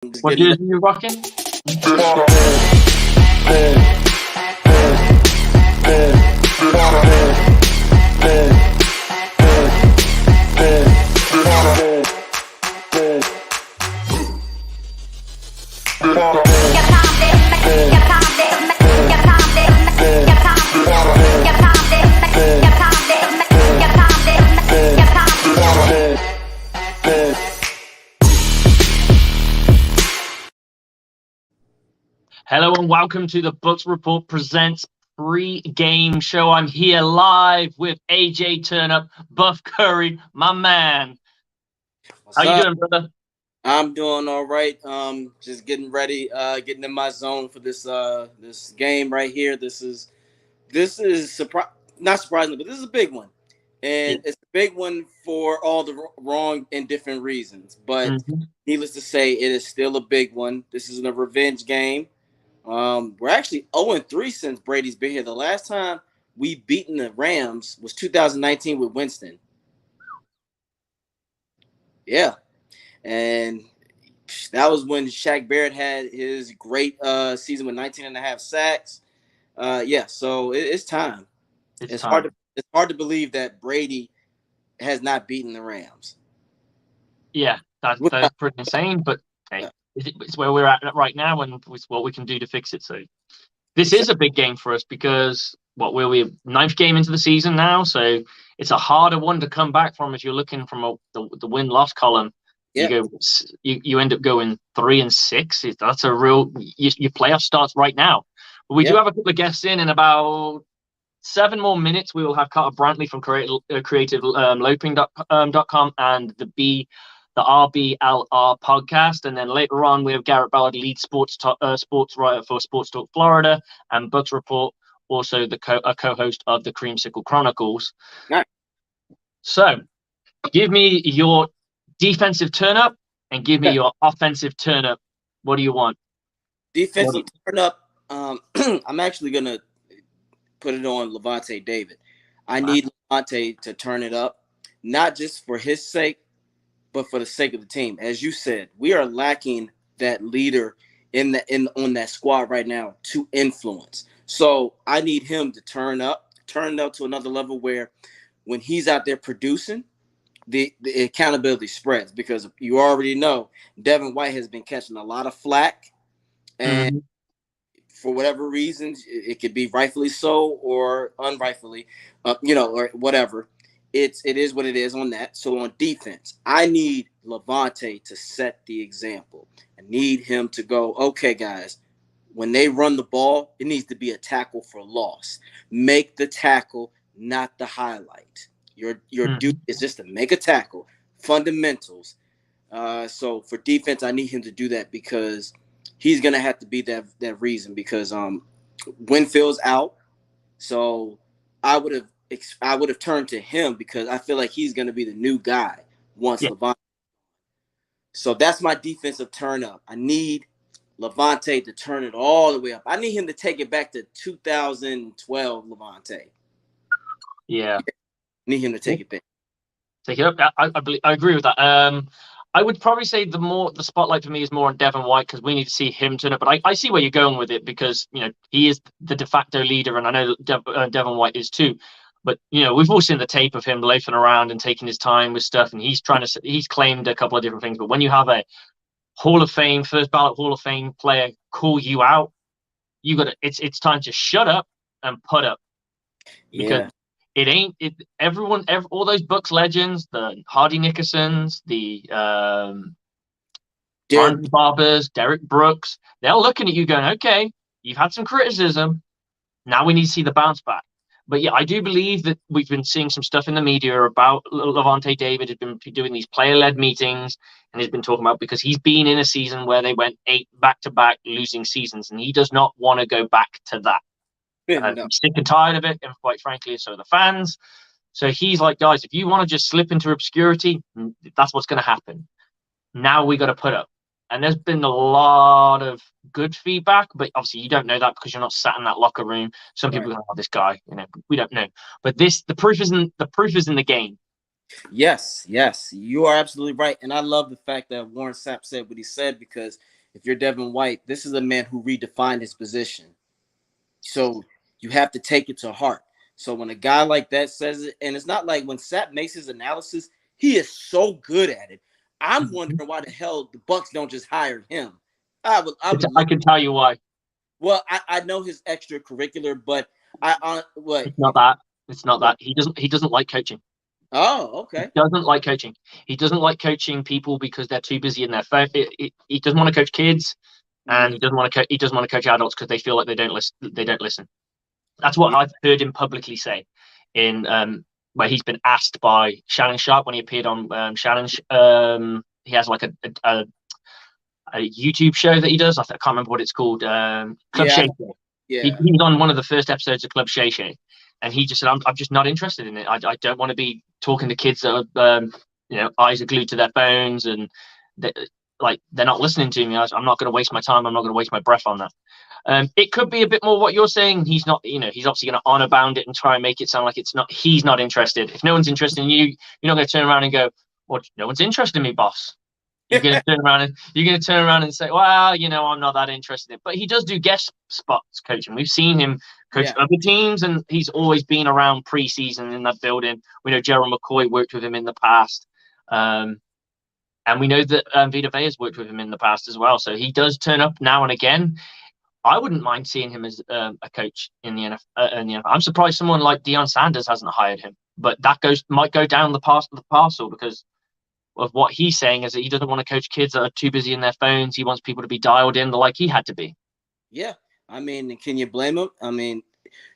Just What getting jersey ready. are you rocking? Hello and welcome to the Bucs Report presents Pregame show. I'm here live with AJ Turnup, Buff Curry, my man. What's How you up? doing, brother? I'm doing all right. Just getting ready, getting in my zone for this game right here. This is not surprising, but this is a big one, Yeah. and it's a big one for all the wrong and different reasons. But Mm-hmm. needless to say, it is still a big one. This is a revenge game. We're actually 0-3 since Brady's been here. The last time we beaten the Rams was 2019 with Winston. Yeah, and that was when Shaq Barrett had his great season with 19 and a half sacks. Yeah, so it's time. It's It's hard to time. it's hard to believe that Brady has not beaten the Rams. Yeah, that's pretty insane, but hey, it's where we're at right now and it's what we can do to fix it. So this is Exactly. a big game for us because we're ninth game into the season now, so it's a harder one to come back from if you're looking from the win loss column. You Yeah, go, you end up going 3-6. That's a real your playoff starts right now. But we do yeah. have a couple of guests in about 7 more minutes. We will have Carter Brantley from creative loping.com and the RBLR podcast. And then later on, we have Garrett Ballard, lead sports writer for Sports Talk Florida, and Bucs Report, also a co-host of the Creamsicle Chronicles. All right. So give me your defensive turn up and give me Okay. your offensive turn up. What do you want? Defensive turn up. I'm actually gonna put it on Levante David. I need Levante to turn it up, not just for his sake, but for the sake of the team. As you said, we are lacking that leader in on that squad right now to influence. So I need him to turn it up to another level where when he's out there producing, the accountability spreads because you already know Devin White has been catching a lot of flack, and Mhm. for whatever reasons, it could be rightfully so or unrightfully, or whatever. It is what it is on that. So on defense, I need Levante to set the example. I need him to go, okay, guys, when they run the ball, it needs to be a tackle for loss. Make the tackle, not the highlight. Your duty Mhm. is just to make a tackle. Fundamentals. So for defense, I need him to do that because he's gonna have to be that reason because Winfield's out. So I would have turned to him because I feel like he's gonna be the new guy once Yeah. Levante. So that's my defensive turn up. I need Levante to turn it all the way up. I need him to take it back to 2012 Levante. Yeah. I need him to take it back. Take it up. I agree with that. I would probably say the spotlight for me is more on Devin White because we need to see him turn up. But I see where you're going with it because he is the de facto leader, and I know Devin White is too. But we've all seen the tape of him loafing around and taking his time with stuff, and he's claimed a couple of different things. But when you have a Hall of Fame, first ballot Hall of Fame player call you out, it's time to shut up and put up because Yeah. it ain't it. All those Bucs legends, the Hardy Nickersons, the Derek. Andre Barbers, Derek Brooks, they're looking at you going, okay, you've had some criticism. Now we need to see the bounce back. But yeah, I do believe that we've been seeing some stuff in the media about Levante David has been doing these player-led meetings and he's been talking about because he's been in a season where they went 8 back-to-back losing seasons and he does not want to go back to that. No. He's sick and tired of it, and quite frankly, so are the fans. So he's like, guys, if you want to just slip into obscurity, that's what's going to happen. Now we got to put up. And there's been a lot of good feedback, but obviously you don't know that because you're not sat in that locker room. Some people Right. are going, "Oh, this guy," we don't know. But the proof is in the game. Yes, you are absolutely right. And I love the fact that Warren Sapp said what he said, because if you're Devin White, this is a man who redefined his position. So you have to take it to heart. So when a guy like that says it, and it's not like when Sapp makes his analysis, he is so good at it. I'm wondering why the hell the Bucs don't just hire him. I would I can tell you why. well, I know his extracurricular, but what? It's not that. It's not What? that. He doesn't like coaching. Oh, He okay. doesn't like coaching. He doesn't like coaching people because they're too busy in their phone. He doesn't want to coach kids, and Mm, he doesn't want to coach adults because they feel like they don't listen. They don't listen. That's what yeah, I've heard him publicly say in where he's been asked by Shannon Sharp when he appeared on Shannon. He has like a YouTube show that he does. I can't remember what it's called. Club yeah, Shay. yeah, He was on one of the first episodes of Club Shay Shay, and he just said, I'm just not interested in it. I don't want to be talking to kids that are, eyes are glued to their phones and they, like they're not listening to me. I'm not going to waste my time. I'm not going to waste my breath on that. It could be a bit more what you're saying. He's not, he's obviously going to honor bound it and try and make it sound like it's not. He's not interested. If no one's interested in you, you're not going to turn around and go, "Well, no one's interested in me, boss." You're going to turn around and say, "Well, I'm not that interested in it." But he does do guest spots coaching. We've seen him coach yeah, other teams, and he's always been around preseason in that building. We know Gerald McCoy worked with him in the past. And we know that Vita Vea has worked with him in the past as well. So he does turn up now and again. I wouldn't mind seeing him as a coach in the NFL. I'm surprised someone like Deion Sanders hasn't hired him, but that might go down the parcel because of what he's saying is that he doesn't want to coach kids that are too busy in their phones. He wants people to be dialed in like he had to be. yeah. I mean, can you blame him? I mean,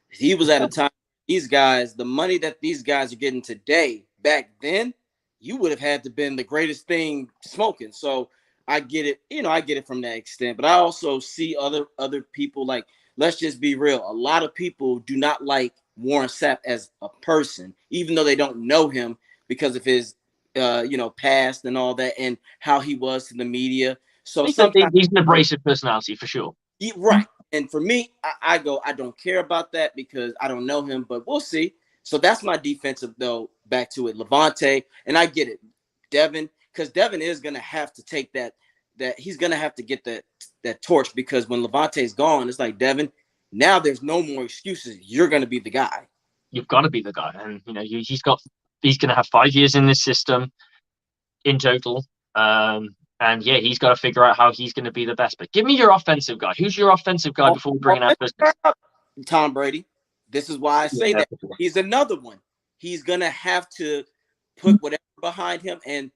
he was at a time. These guys, the money that these guys are getting today, back then, you would have had to been the greatest thing smoking. So I get it. I get it from that extent. But I also see other people, like, let's just be real. A lot of people do not like Warren Sapp as a person, even though they don't know him because of his past and all that, and how he was to the media. So sometimes He's an abrasive personality for sure. right. And for me, I go, I don't care about that because I don't know him, but we'll see. So that's my defensive, though. Back to it, Levante, and I get it, Devin, because Devin is gonna have to take that he's gonna have to get that torch, because when Levante's gone, it's like, Devin, now there's no more excuses. You're gonna be the guy. You've got to be the guy, and he's going to have 5 years in this system in total. And yeah, he's got to figure out how he's going to be the best. But give me your offensive guy. Who's your offensive guy before we bring in our business? Tom Brady. This is why I say that. Sure. He's another one. He's going to have to put whatever behind him. And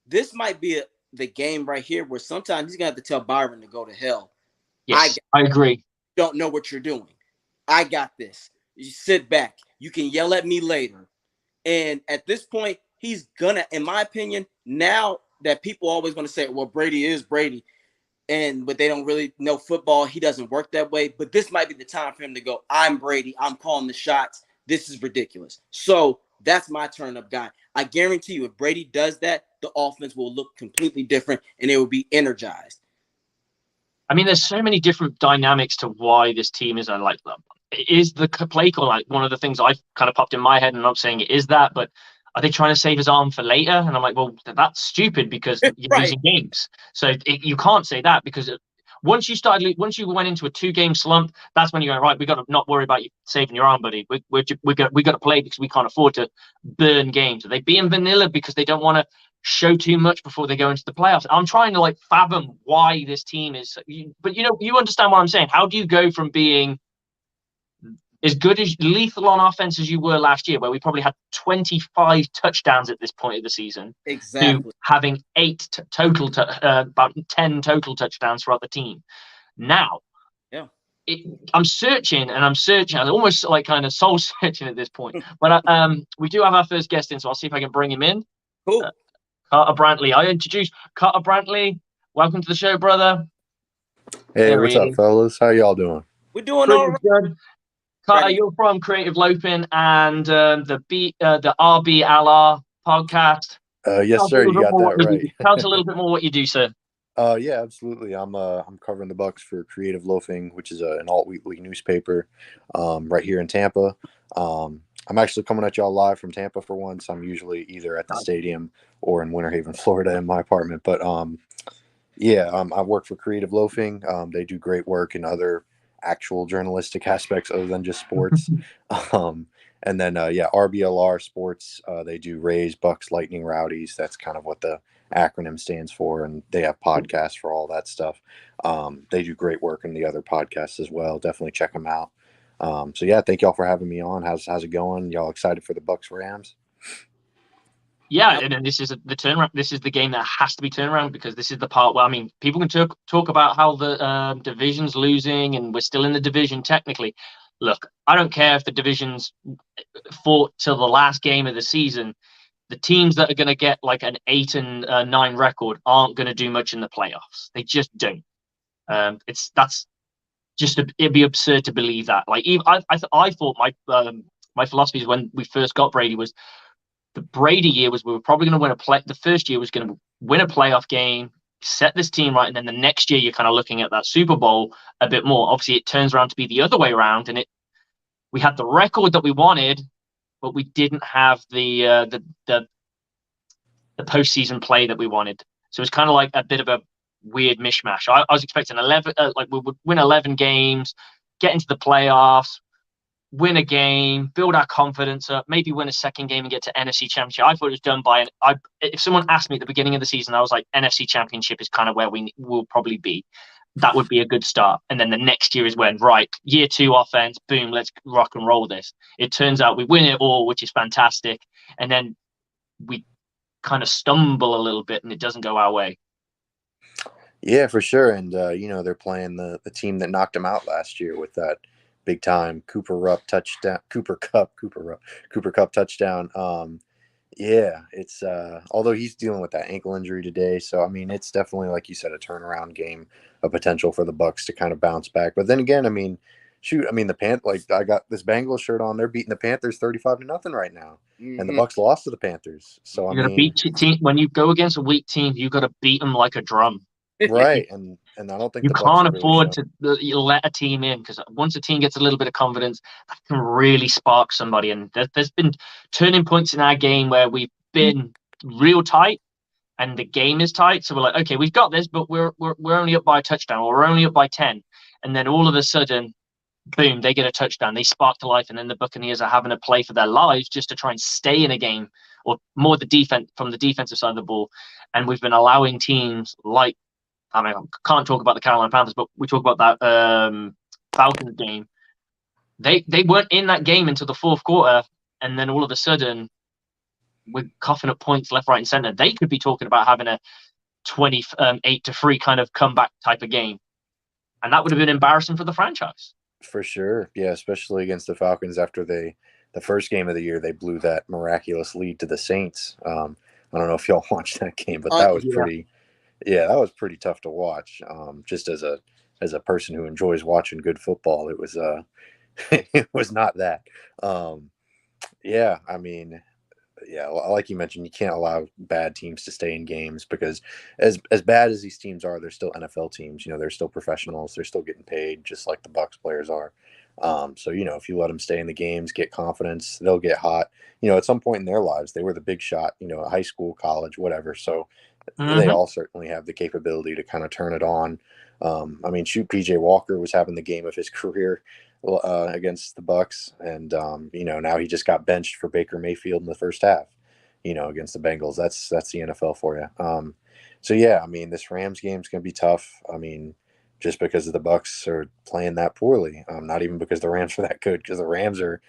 this might be the game right here where sometimes he's going to have to tell Byron to go to hell. Yes, I agree. Don't know what you're doing. I got this. You sit back. You can yell at me later. And at this point, he's going to, in my opinion, now that people always want to say, well, Brady is Brady, but they don't really know football. He doesn't work that way. But this might be the time for him to go, I'm Brady. I'm calling the shots. This is ridiculous. So that's my turn-up guy. I guarantee you, if Brady does that, the offense will look completely different and it will be energized. I mean, there's so many different dynamics to why this team is unlike them. Is the play call like one of the things I've kind of popped in my head, and I'm not saying it is that, but are they trying to save his arm for later? And I'm like, well, that's stupid because you're right. losing games. So you can't say that, because once you went into a 2-game slump, that's when you go, right, we got to not worry about you saving your arm, buddy. We got to play because we can't afford to burn games. Are they being vanilla because they don't want to show too much before they go into the playoffs? I'm trying to fathom why this team is, but you understand what I'm saying. How do you go from being as good as lethal on offense as you were last year, where we probably had 25 touchdowns at this point of the season, exactly, to having 8 total, about 10 total touchdowns throughout the team? Now, yeah, I'm searching. I'm almost kind of soul searching at this point. But we do have our first guest in, so I'll see if I can bring him in. Cool. Carter Brantley. I introduced Carter Brantley. Welcome to the show, brother. Hey, what's up, fellas? How y'all doing? We're doing all right. Good. Carter, you're from Creative Lopin and the RBLR podcast. Yes, sir. You got that right. Tell us a little bit more what you do, sir. Yeah, absolutely. I'm covering the Bucs for Creative Loafing, which is an alt-weekly newspaper, right here in Tampa. I'm actually coming at y'all live from Tampa for once. I'm usually either at the stadium or in Winter Haven, Florida, in my apartment. But yeah, I work for Creative Loafing. They do great work in other actual journalistic aspects other than just sports. um, and then yeah, RBLR Sports. They do Rays, Bucks, Lightning, Rowdies. That's kind of what the acronym stands for, and they have podcasts for all that stuff. They do great work in the other podcasts as well. Definitely check them out. So yeah, thank y'all for having me on. How's it going? Y'all excited for the Bucks Rams? Yeah, and this is the turnaround. This is the game that has to be turned around, because this is the part where, I mean, people can talk about how the division's losing and we're still in the division technically. Look, I don't care if the division's fought till the last game of the season. The teams that are going to get like an 8-9 record aren't going to do much in the playoffs. They just don't. It'd be absurd to believe that. Like, even I thought my philosophy is, when we first got Brady, was the Brady year was we were probably going to win a play. The first year was going to win a playoff game, set this team right, and then the next year you're kind of looking at that Super Bowl a bit more. Obviously, it turns around to be the other way around, and we had the record that we wanted, but we didn't have the postseason play that we wanted. So it's kind of like a bit of a weird mishmash. I was expecting 11, like we would win 11 games, get into the playoffs, win a game, build our confidence up, maybe win a second game and get to NFC Championship. I thought it was done by if someone asked me at the beginning of the season, I was like, NFC Championship is kind of where we will probably be. That would be a good start. And then the next year is when, right, year 2 offense, boom, let's rock and roll this. It turns out we win it all, which is fantastic. And then we kind of stumble a little bit and it doesn't go our way. Yeah, for sure. And they're playing the team that knocked them out last year with that big time Cooper Cup touchdown. Yeah, it's although he's dealing with that ankle injury today, so I mean it's definitely, like you said, a turnaround game, a potential for the Bucs to kind of bounce back. But then again, I mean, shoot, I mean I got this Bengals shirt on. They're beating the Panthers 35-0 right now, and the Bucs lost to the Panthers. So you got to beat team when you go against a weak team. You got to beat them like a drum. Right, and I don't think you the Bucs can't really afford to let a team in, because once a team gets a little bit of confidence, that can really spark somebody. And there's been turning points in our game where we've been real tight, and the game is tight. So we're like, okay, we've got this, but we're only up by a touchdown, or we're only up by 10, and then all of a sudden, boom, they get a touchdown. They spark to life, and then the Buccaneers are having to play for their lives just to try and stay in a game, or more the defense from the defensive side of the ball. And we've been allowing teams like, I mean, I can't talk about the Carolina Panthers, but we talk about that Falcons game. They weren't in that game until the fourth quarter, and then all of a sudden, we're coughing up points left, right, and center. They could be talking about having a 28-3 kind of comeback type of game, and that would have been embarrassing for the franchise. For sure, yeah, especially against the Falcons after the first game of the year, they blew that miraculous lead to the Saints. I don't know if y'all watched that game, but that was pretty. Yeah, that was pretty tough to watch. Just as a person who enjoys watching good football, it was it was not that. Yeah, I mean, yeah, like you mentioned, you can't allow bad teams to stay in games, because as bad as these teams are, they're still NFL teams. They're still professionals. They're still getting paid, just like the Bucs players are. So if you let them stay in the games, get confidence, they'll get hot. At some point in their lives, they were the big shot. High school, college, whatever. So they all certainly have the capability to kind of turn it on. I mean, shoot, PJ Walker was having the game of his career against the Bucs, and now he just got benched for Baker Mayfield in the first half. Against the Bengals. That's the NFL for you. So yeah, I mean, this Rams game's gonna be tough. I mean, just because of the Bucs are playing that poorly. Not even because the Rams are that good, because the Rams are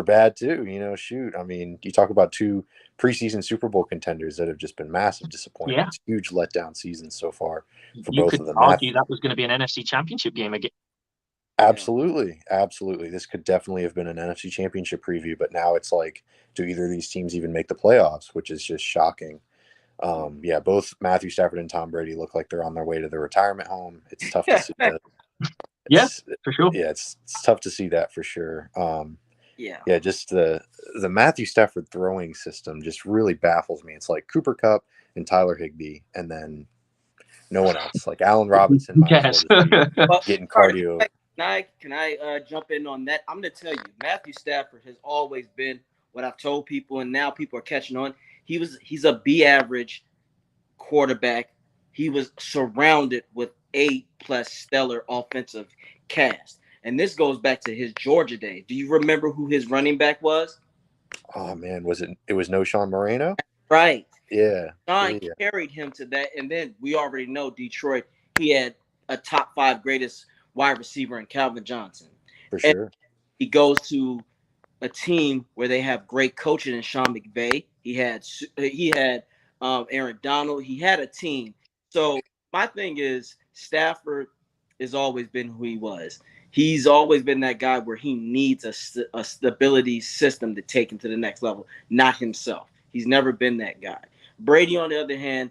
bad too. Shoot, I mean, you talk about 2 preseason Super Bowl contenders that have just been massive disappointments, huge letdown seasons so far for both of them. You could argue that was going to be an NFC Championship game again. Absolutely. This could definitely have been an NFC Championship preview, but now it's like, do either of these teams even make the playoffs, which is just shocking. Yeah, both Matthew Stafford and Tom Brady look like they're on their way to the retirement home. It's tough to see that. Yeah, for sure. Yeah, it's tough to see that for sure. Yeah, just the Matthew Stafford throwing system just really baffles me. It's like Cooper Kupp and Tyler Higbee, and then No one else. Like Allen Robinson might as well Yes. just be getting cardio. Can I jump in on that? I'm going to tell you, Matthew Stafford has always been what I've told people, and now people are catching on. He's a B average quarterback. He was surrounded with A+ stellar offensive cast. And this goes back to his Georgia days. Do you remember who his running back was? Oh man, it was no Sean Moreno? Right. Yeah. Sean carried him to that. And then we already know Detroit, he had a top 5 greatest wide receiver in Calvin Johnson. For sure. And he goes to a team where they have great coaching in Sean McVay. He had Aaron Donald. He had a team. So my thing is Stafford has always been who he was. He's always been that guy where he needs a stability system to take him to the next level, not himself. He's never been that guy. Brady, on the other hand,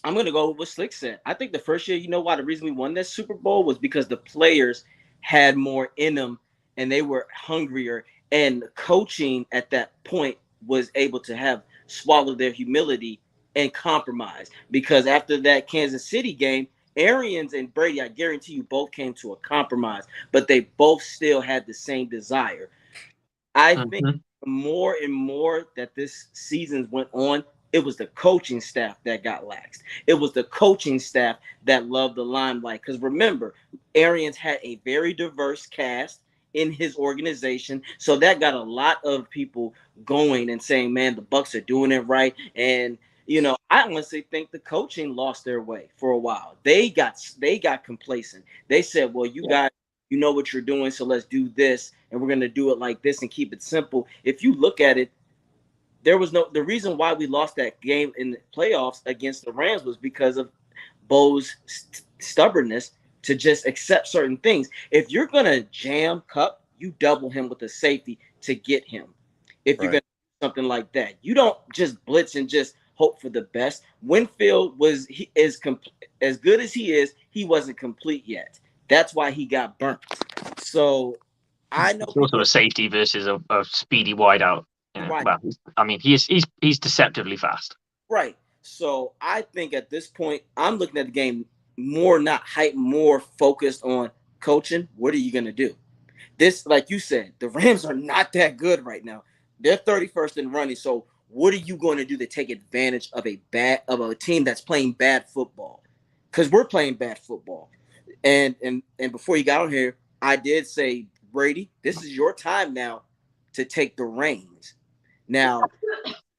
I'm going to go with what Slick said. I think the first year, you know why the reason we won that Super Bowl was because the players had more in them and they were hungrier. And coaching at that point was able to have swallowed their humility and compromise. Because after that Kansas City game, Arians and Brady, I guarantee you, both came to a compromise, but they both still had the same desire. I think more and more that this season went on, it was the coaching staff that got laxed. It was the coaching staff that loved the limelight. Because remember, Arians had a very diverse cast in his organization. So that got a lot of people going and saying, man, the Bucs are doing it right. And, you know, I honestly think the coaching lost their way for a while. They got complacent. They said, well, you guys, you know what you're doing, so let's do this. And we're going to do it like this and keep it simple. If you look at it, the reason why we lost that game in the playoffs against the Rams was because of Bo's stubbornness to just accept certain things. If you're going to jam Cup, you double him with a safety to get him. If you're going to do something like that, you don't just blitz and just hope for the best. Winfield as good as he is, he wasn't complete yet. That's why he got burnt. So I know it's also a safety versus a speedy wideout. Right. Well, I mean, he's deceptively fast. Right. So I think at this point, I'm looking at the game more not hype, more focused on coaching. What are you going to do? This, like you said, the Rams are not that good right now. They're 31st in running. So what are you going to do to take advantage of a team that's playing bad football? Because we're playing bad football. And before you got on here, I did say, Brady, this is your time now to take the reins. Now,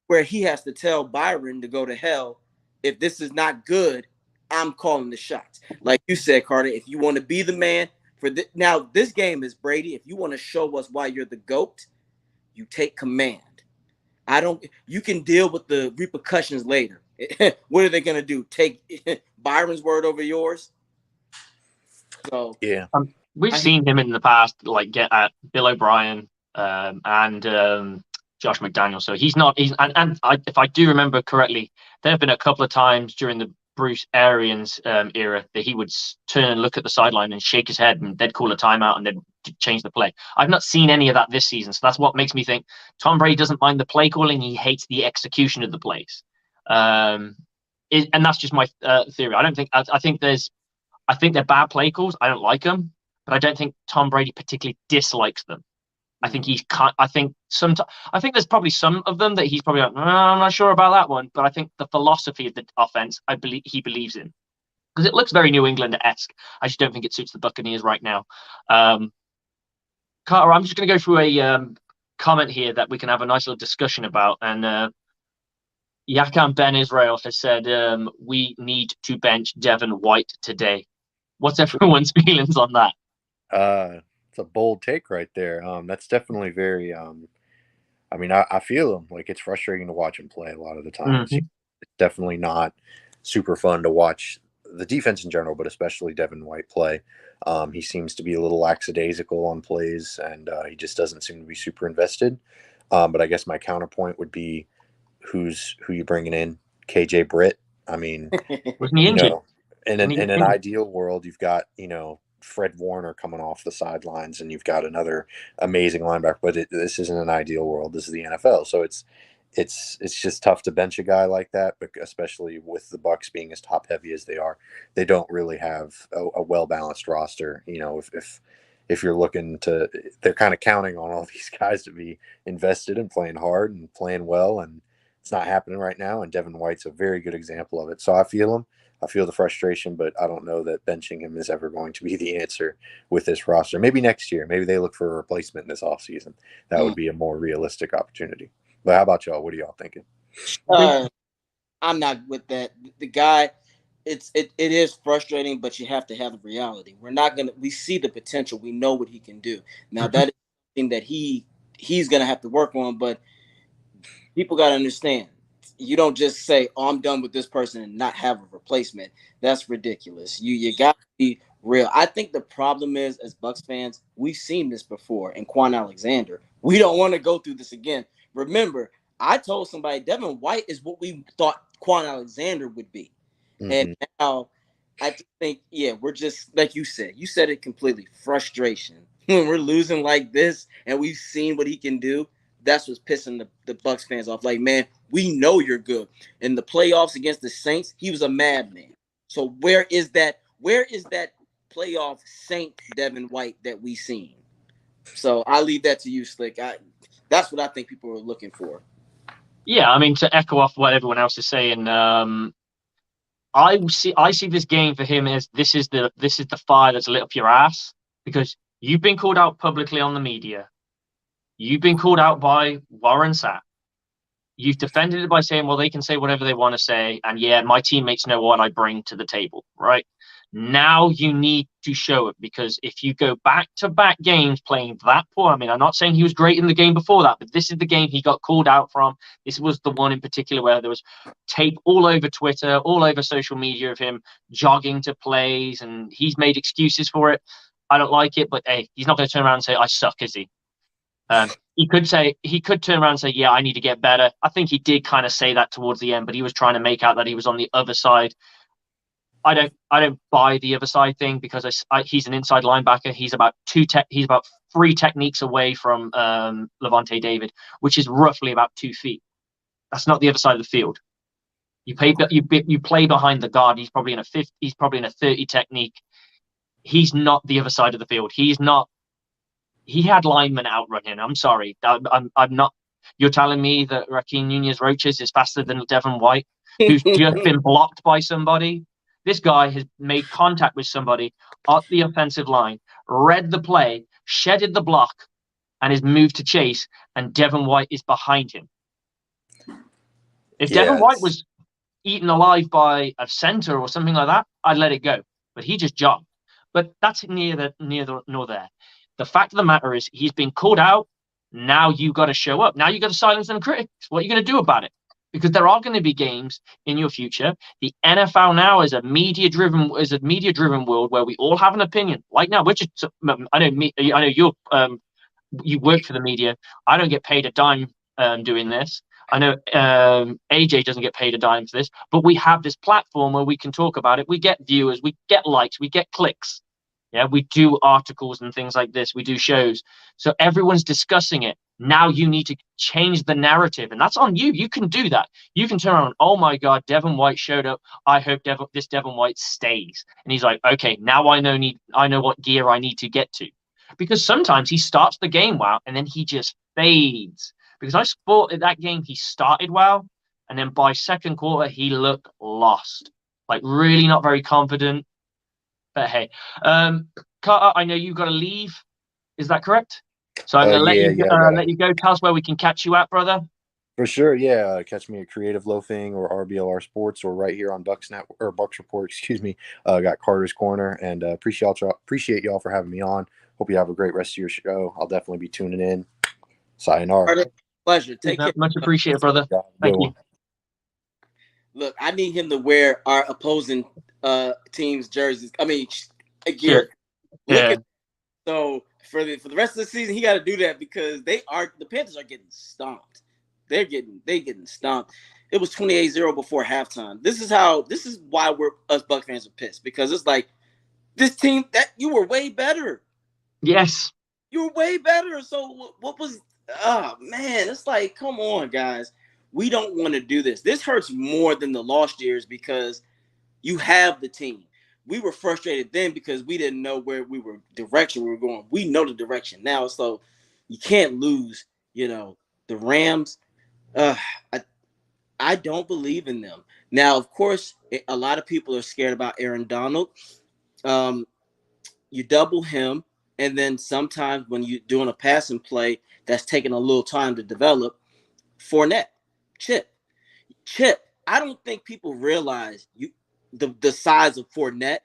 where he has to tell Byron to go to hell, if this is not good, I'm calling the shots. Like you said, Carter, if you want to be the man for now, this game is Brady. If you want to show us why you're the GOAT, you take command. You can deal with the repercussions later. What are they going to do? Take Byron's word over yours? So yeah, we've seen him in the past, like get at Bill O'Brien and Josh McDaniels. So he's not. If I do remember correctly, there have been a couple of times during the Bruce Arians era that he would turn and look at the sideline and shake his head, and they'd call a timeout and they'd change the play. I've not seen any of that this season, so that's what makes me think Tom Brady doesn't mind the play calling; he hates the execution of the plays. And that's just my theory. I think they're bad play calls. I don't like them, but I don't think Tom Brady particularly dislikes them. I think I think there's probably some of them that he's probably like, I'm not sure about that one. But I think the philosophy of the offense, he believes in, because it looks very New England-esque. I just don't think it suits the Buccaneers right now. Carter, I'm just going to go through a comment here that we can have a nice little discussion about. And Yakam Ben Israel has said, we need to bench Devin White today. What's everyone's feelings on that? It's a bold take right there. That's definitely very. I mean, I feel him. Like, it's frustrating to watch him play a lot of the times. Mm-hmm. It's definitely not super fun to watch the defense in general, but especially Devin White play. He seems to be a little lackadaisical on plays, and he just doesn't seem to be super invested. But I guess my counterpoint would be, who you bringing in? KJ Britt. I mean, wasn't he injured? In an ideal world, you've got, Fred Warner coming off the sidelines, and you've got another amazing linebacker. But this isn't an ideal world. This is the NFL, so it's just tough to bench a guy like that, but especially with the Bucs being as top heavy as they are, they don't really have a well balanced roster. You know, if you're looking to, they're kind of counting on all these guys to be invested and playing hard and playing well, and it's not happening right now. And Devin White's a very good example of it. So I feel him. I feel the frustration, but I don't know that benching him is ever going to be the answer with this roster. Maybe next year. Maybe they look for a replacement this offseason. That would be a more realistic opportunity. But how about y'all? What are y'all thinking? I'm not with that. The guy, it is frustrating, but you have to have the reality. We see the potential. We know what he can do. Now that is something that he's gonna have to work on, but people gotta understand. You don't just say, "Oh, I'm done with this person," and not have a replacement. That's ridiculous. You got to be real. I think the problem is, as Bucs fans, we've seen this before in Quan Alexander. We don't want to go through this again. Remember, I told somebody Devin White is what we thought Quan Alexander would be, and now I think, we're just like you said. You said it completely. Frustration when we're losing like this, and we've seen what he can do. That's what's pissing the Bucs fans off. Like, man, we know you're good. In the playoffs against the Saints, he was a madman. So where is that playoff Saint Devin White that we seen? So I leave that to you, Slick. That's what I think people are looking for. Yeah, I mean, to echo off what everyone else is saying, I see this game for him as this is the fire that's lit up your ass, because you've been called out publicly on the media. You've been called out by Warren Sapp. You've defended it by saying, well, they can say whatever they want to say. And yeah, my teammates know what I bring to the table, right? Now you need to show it, because if you go back-to-back games playing that poor, I mean, I'm not saying he was great in the game before that, but this is the game he got called out from. This was the one in particular where there was tape all over Twitter, all over social media of him jogging to plays, and he's made excuses for it. I don't like it, but hey, he's not going to turn around and say, I suck, is he? He could turn around and say, yeah, I need to get better. I think he did kind of say that towards the end, but he was trying to make out that he was on the other side. I don't buy the other side thing, because he's an inside linebacker. He's about 3 techniques away from Levante David, which is roughly about 2 feet. That's not the other side of the field. You play behind the guard. He's probably in a 30 technique. He's not the other side of the field. He's not. He had linemen outrun him. I'm sorry. I'm not. You're telling me that Raheem Nunez-Roches is faster than Devin White, who's just been blocked by somebody? This guy has made contact with somebody at the offensive line, read the play, shedded the block, and is moved to chase, and Devin White is behind him. If Devin White was eaten alive by a center or something like that, I'd let it go. But he just jogged. But that's neither nor there. The fact of the matter is, he's been called out. Now you got to show up. Now you got to silence them critics. What are you going to do about it? Because there are going to be games in your future. The NFL now is a media-driven world where we all have an opinion. Like now, I know you work for the media. I don't get paid a dime doing this. I know AJ doesn't get paid a dime for this, but we have this platform where we can talk about it. We get viewers, we get likes, we get clicks. Yeah, we do articles and things like this. We do shows. So everyone's discussing it. Now you need to change the narrative, and that's on you. You can do that. You can turn around, oh my God, Devin White showed up. I hope this Devin White stays. And he's like, okay, now I know what gear I need to get to. Because sometimes he starts the game well, and then he just fades. Because I thought in that game he started well, and then by second quarter he looked lost, like really not very confident. But hey, Carter, I know you got to leave. Is that correct? So I'm going to let you go. Tell us where we can catch you at, brother. For sure, yeah. Catch me at Creative Loafing or RBLR Sports, or right here on Bucs Report. Excuse me. Got Carter's Corner, and appreciate y'all for having me on. Hope you have a great rest of your show. I'll definitely be tuning in. Sayonara. Carter, pleasure. Take care. Much appreciated, brother. Thank you. Look, I need him to wear our opposing team's jerseys. I mean, gear. Yeah. So for the rest of the season, he got to do that, because the Panthers are getting stomped. They're getting stomped. It was 28-0 before halftime. This is why us Bucs fans are pissed, because it's like, this team that you were way better. Yes. You were way better. So what was? Oh man, it's like, come on, guys. we don't want to do this. This hurts more than the lost years because you have the team. We were frustrated then because we didn't know where direction we were going. We know the direction now, so you can't lose. The Rams. I don't believe in them. Now, of course, a lot of people are scared about Aaron Donald. You double him, and then sometimes when you're doing a passing play that's taking a little time to develop, Fournette, Chip. I don't think people realize the size of Fournette.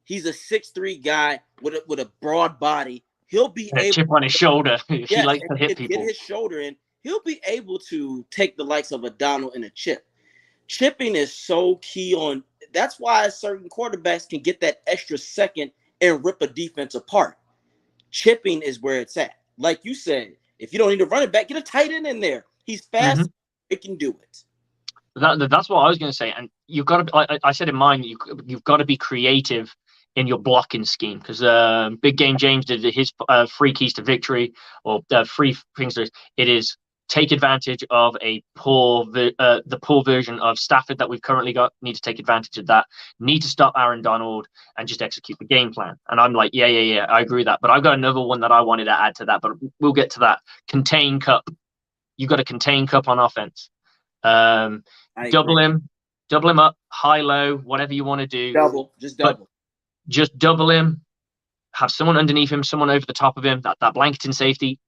He's a 6'3" guy with a broad body. He'll be able chip on his shoulder. He likes to hit people. Get his shoulder in. He'll be able to take the likes of a Donald and a Chip. Chipping is so key on. That's why certain quarterbacks can get that extra second and rip a defense apart. Chipping is where it's at. Like you said, if you don't need a running back, get a tight end in there. He's fast. It can do it. That's what I was going to say. And you've got to. I said in mine, you've got to be creative in your blocking scheme, because Big Game James did his 3 keys to victory, or 3 things. It is take advantage of the poor version of Stafford that we've currently got. Need to take advantage of that. Need to stop Aaron Donald and just execute the game plan. And I'm like, yeah, I agree with that. But I've got another one that I wanted to add to that, but we'll get to that. Contain Cup. You've got to contain Cup on offense. Double him up, high, low, whatever you want to do. Just double him. Have someone underneath him, someone over the top of him. That blanketing safety.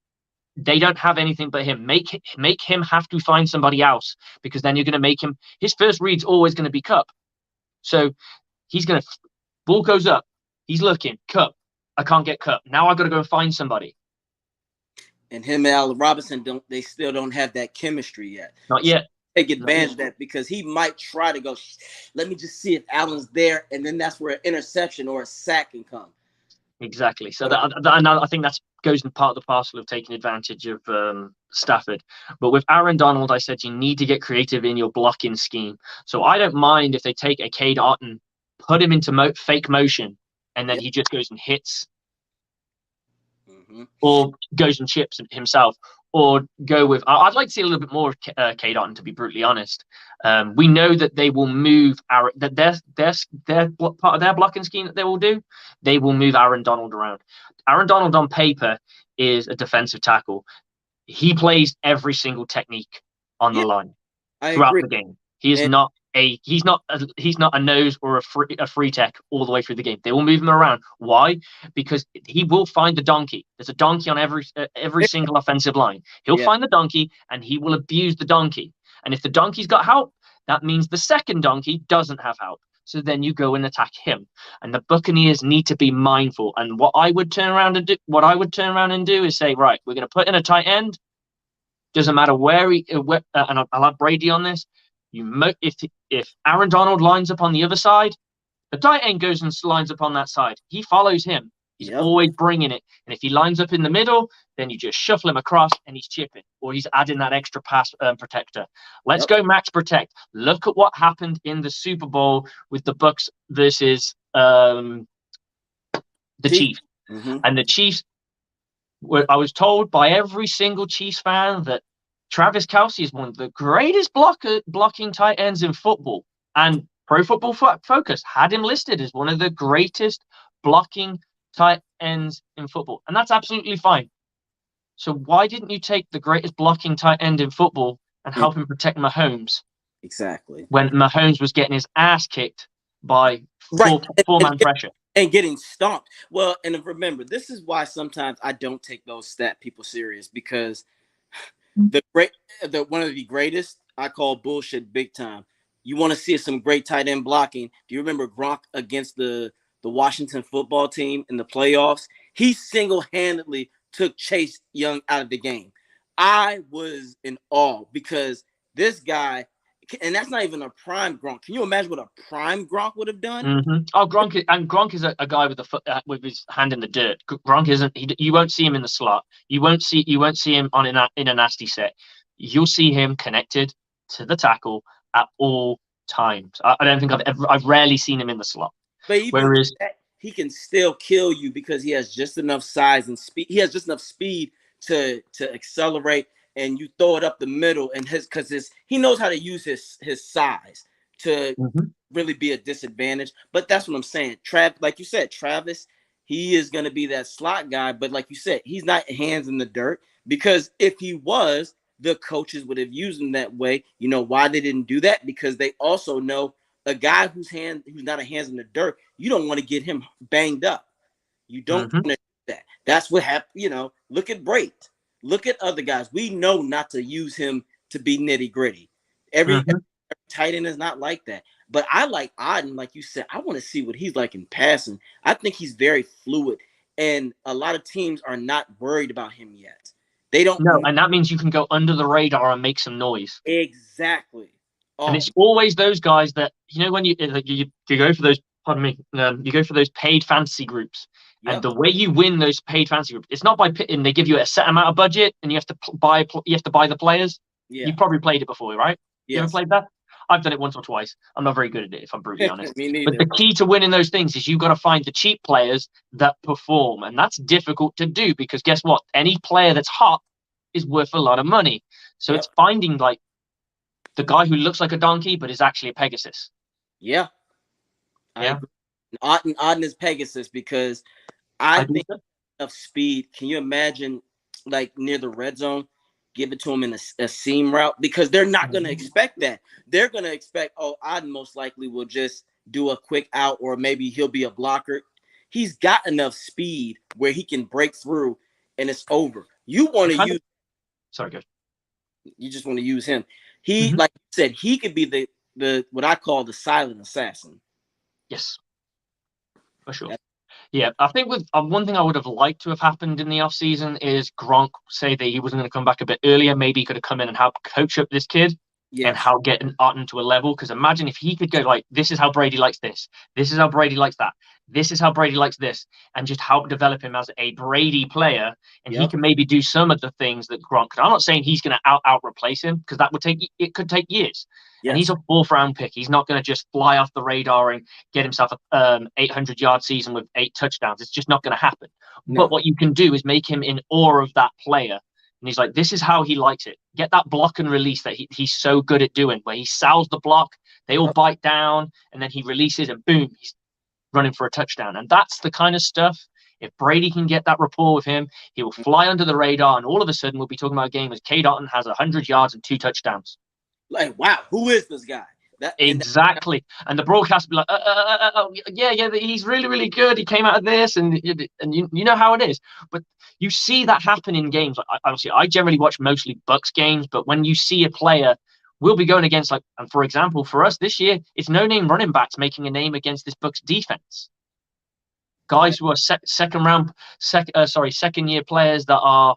They don't have anything but him. Make him have to find somebody else, because then you're going to make him. His first read's always going to be Cup. So he's going to. Ball goes up. He's looking. Cup. I can't get Cup. Now I've got to go and find somebody. And him and Allen Robinson they still don't have that chemistry yet. Not yet. Take advantage of that, because he might try to go, let me just see if Allen's there, and then that's where an interception or a sack can come. Exactly. So I think that goes in part of the parcel of taking advantage of Stafford. But with Aaron Donald, I said you need to get creative in your blocking scheme. So I don't mind if they take a Cade Otton, put him into fake motion, and then he just goes and hits, or goes and chips himself. Or go with. I'd like to see a little bit more of Cade Otton, to be brutally honest. We know that they will move that their part of their blocking scheme that they will do. They will move Aaron Donald around. Aaron Donald on paper is a defensive tackle. He plays every single technique on the line throughout the game. He is not he's not a nose or a free tech all the way through the game. They will move him around. Why? Because he will find the donkey. There's a donkey on every single offensive line. He'll find the donkey, and he will abuse the donkey. And if the donkey's got help, that means the second donkey doesn't have help. So then you go and attack him. And the Buccaneers need to be mindful. And what I would turn around and do is say, right, we're going to put in a tight end. Doesn't matter where and I'll have Brady on this. If Aaron Donald lines up on the other side, the tight end goes and lines up on that side. He follows him. He's always bringing it. And if he lines up in the middle, then you just shuffle him across and he's chipping, or he's adding that extra pass protector. Let's go max protect. Look at what happened in the Super Bowl with the Bucs versus the Chiefs. And the Chiefs, I was told by every single Chiefs fan that Travis Kelce is one of the greatest blocking tight ends in football. And Pro Football Focus had him listed as one of the greatest blocking tight ends in football. And that's absolutely fine. So why didn't you take the greatest blocking tight end in football and help him protect Mahomes? Exactly. When Mahomes was getting his ass kicked by four-man pressure. And getting stomped. Well, and remember, this is why sometimes I don't take those stat people serious, because one of the greatest, I call bullshit big time. You want to see some great tight end blocking. Do you remember Gronk against the Washington football team in the playoffs? He single-handedly took Chase Young out of the game. I was in awe, because this guy, and that's not even a prime Gronk. Can you imagine what a prime Gronk would have done? Oh, Gronk is a guy with his hand in the dirt. Gronk isn't. You won't see him in the slot. You won't see him in a nasty set. You'll see him connected to the tackle at all times. I don't think I've rarely seen him in the slot. But whereas he can still kill you, because he has just enough size and speed. He has just enough speed to accelerate. and you throw it up the middle, and he knows how to use his size to really be a disadvantage. But that's what I'm saying. Like you said, Travis, he is going to be that slot guy. But like you said, he's not hands in the dirt, because if he was, the coaches would have used him that way. You know why they didn't do that? Because they also know a guy who's not a hands in the dirt, you don't want to get him banged up. You don't want to do that. That's what happened. You know, look at Brate. Look at other guys. We know not to use him to be nitty gritty. Every tight end is not like that. But I like Auden, like you said. I want to see what he's like in passing. I think he's very fluid, and a lot of teams are not worried about him yet. They don't. No, and that means you can go under the radar and make some noise. Exactly. And it's always those guys that, you know, when you go for those, you go for those paid fantasy groups. Yep. And the way you win those paid fantasy groups, it's not by pitting. They give you a set amount of budget, and you have to buy the players. Yeah. You've probably played it before, right? Yes. You ever played that? I've done it once or twice. I'm not very good at it, if I'm brutally honest. Me neither. But the key to winning those things is you've got to find the cheap players that perform, and that's difficult to do, because guess what? Any player that's hot is worth a lot of money. So it's finding like the guy who looks like a donkey but is actually a Pegasus. Yeah. Auden is Pegasus, because I think of speed. Can you imagine, like, near the red zone, give it to him in a seam route? Because they're not going to expect that. They're going to expect, Auden most likely will just do a quick out, or maybe he'll be a blocker. He's got enough speed where he can break through, and it's over. You want to use. Sorry, good. You just want to use him. He, like you said, he could be the what I call the silent assassin. Yes, for sure. Yeah, I think with one thing I would have liked to have happened in the offseason is Gronk say that he wasn't going to come back a bit earlier. Maybe he could have come in and helped coach up this kid. Yes. And how get an Auden to a level. Because imagine if he could go like, this is how Brady likes this. This is how Brady likes that. This is how Brady likes this. And just help develop him as a Brady player. And he can maybe do some of the things that Gronk could. I'm not saying he's going to out replace him, because it could take years. Yes. And he's a 4th round pick. He's not going to just fly off the radar and get himself a 800-yard season with 8 touchdowns. It's just not going to happen. No. But what you can do is make him in awe of that player. And he's like, this is how he likes it. Get that block and release that he's so good at doing, where he sells the block, they all bite down, and then he releases, and boom, he's running for a touchdown. And that's the kind of stuff, if Brady can get that rapport with him, he will fly under the radar, and all of a sudden we'll be talking about a game as Cade Otton has 100 yards and 2 touchdowns. Like, wow, who is this guy? Exactly. And the broadcast will be like, yeah, he's really, really good. He came out of this, and you know how it is. But you see that happen in games. Like, obviously, I generally watch mostly Bucs games, but when you see a player, we'll be going against, like, and for example, for us this year, it's no-name running backs making a name against this Bucs defense. Guys who are second-year players that are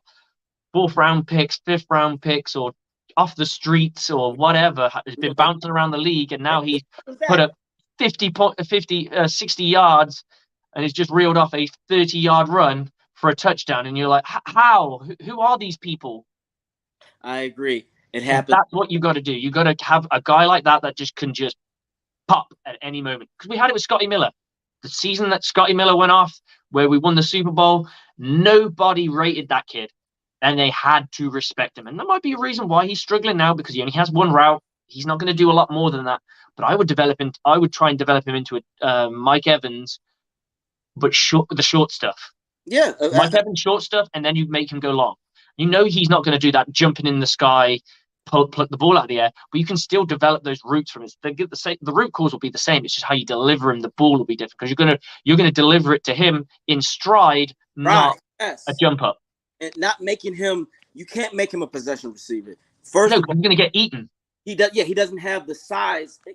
4th-round picks, 5th-round picks, or off the streets or whatever, has been bouncing around the league, and now he's put up 60 yards and he's just reeled off a 30-yard run for a touchdown. And you're like, how? Who are these people? I agree. It happens. That's what you got to do. You got to have a guy like that just can just pop at any moment. Because we had it with Scotty Miller. The season that Scotty Miller went off, where we won the Super Bowl, nobody rated that kid. And they had to respect him. And that might be a reason why he's struggling now, because he only has one route. He's not going to do a lot more than that. But I would try and develop him into a Mike Evans, but the short stuff. Yeah. Mike Evans short stuff, and then you make him go long. You know he's not going to do that jumping in the sky, pluck the ball out of the air, but you can still develop those routes from it. The root cause will be the same. It's just how you deliver him. The ball will be different, because you're going to deliver it to him in stride, not a jump up. And not making him, you can't make him a possession receiver. First, he's going to get eaten. He doesn't have the size. He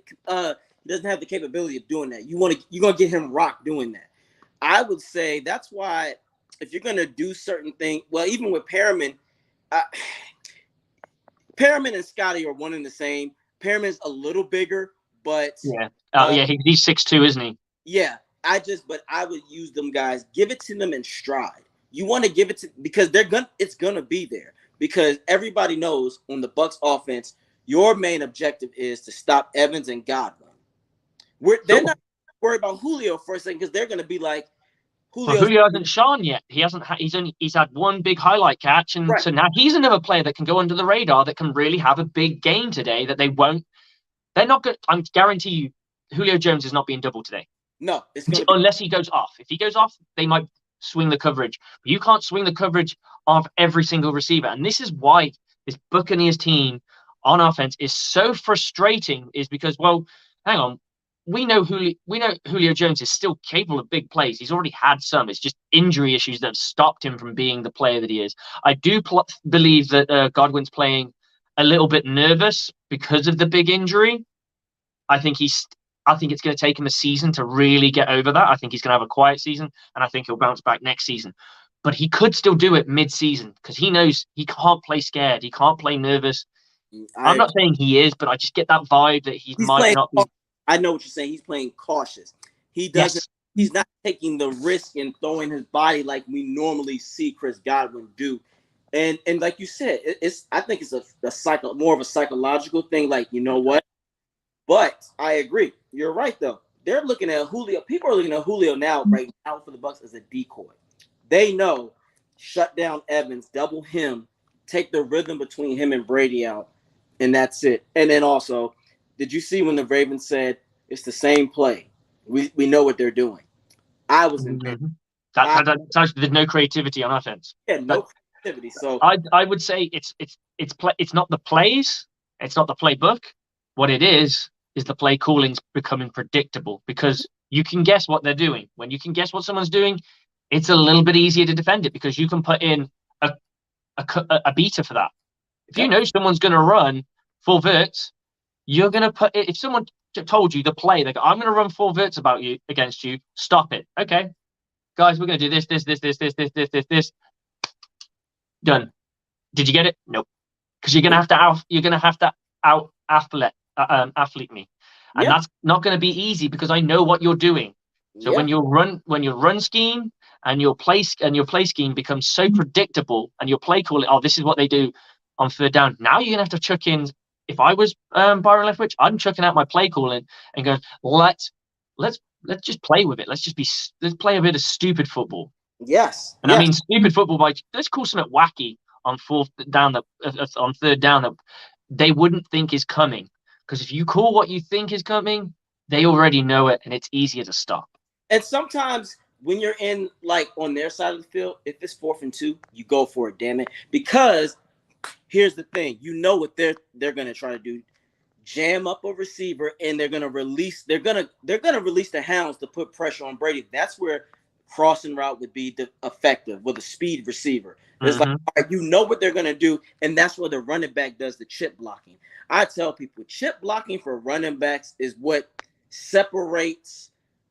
doesn't have the capability of doing that. You're going to get him rocked doing that. I would say that's why, if you're going to do certain things, well, even with Perriman, Perriman and Scotty are one and the same. Perriman's a little bigger, but he's 6'2", isn't he? Yeah, but I would use them guys. Give it to them in stride. You want to give it to, because it's gonna be there, because everybody knows on the Bucs offense, your main objective is to stop Evans and Godwin. They're not worried about Julio for a second, because they're gonna be like, Julio hasn't shone yet. He's had one big highlight catch, and so now he's another player that can go under the radar that can really have a big game today. That they're not good. I guarantee you, Julio Jones is not being doubled today. No, unless he goes off. If he goes off, they might swing the coverage. But you can't swing the coverage of every single receiver, and this is why this Buccaneers team on offense is so frustrating. Is because, well, hang on. We know Julio Jones is still capable of big plays. He's already had some. It's just injury issues that have stopped him from being the player that he is. I do believe that Godwin's playing a little bit nervous because of the big injury. I think it's going to take him a season to really get over that. I think he's going to have a quiet season, and I think he'll bounce back next season. But he could still do it mid-season because he knows he can't play scared. He can't play nervous. I'm not saying he is, but I just get that vibe that he might not be. I know what you're saying. He's playing cautious. He doesn't. Yes. He's not taking the risk and throwing his body like we normally see Chris Godwin do. And like you said, I think it's more of a psychological thing. Like, you know what? But I agree. You're right though. They're looking at Julio. People are looking at Julio right now for the Bucs as a decoy. They know shut down Evans, double him, take the rhythm between him and Brady out, and that's it. And then also, did you see when the Ravens said it's the same play? We know what they're doing. I was in bed. There's no creativity on offense. Yeah, no creativity. So I would say it's not the plays, it's not the playbook. What it is the play calling's becoming predictable because you can guess what they're doing. When you can guess what someone's doing, it's a little bit easier to defend it because you can put in a beater for that. If you know someone's going to run full verts, you're going to put it. If someone told you the play, they go, I'm going to run full verts against you, stop it. Okay, guys, we're going to do this. Done. Did you get it? Nope. Because you're going to have to out athlete me, and that's not going to be easy because I know what you're doing. So when your run scheme and your play scheme becomes so predictable, and your play call, this is what they do on third down. Now you're going to have to chuck in. If I was Byron Leftwich, I'm chucking out my play calling and going, let's just play with it. Let's play a bit of stupid football. Yes. And I mean stupid football by let's call something wacky on third down that they wouldn't think is coming. Because if you call what you think is coming, they already know it, and it's easier to stop. And sometimes when you're in on their side of the field, if it's 4th and 2, you go for it, damn it. Because here's the thing, you know what they're gonna try to do. Jam up a receiver, and they're gonna release the hounds to put pressure on Brady. That's where crossing route would be effective with a speed receiver. It's all right, you know what they're gonna do, and that's where the running back does the chip blocking. I tell people, chip blocking for running backs is what separates.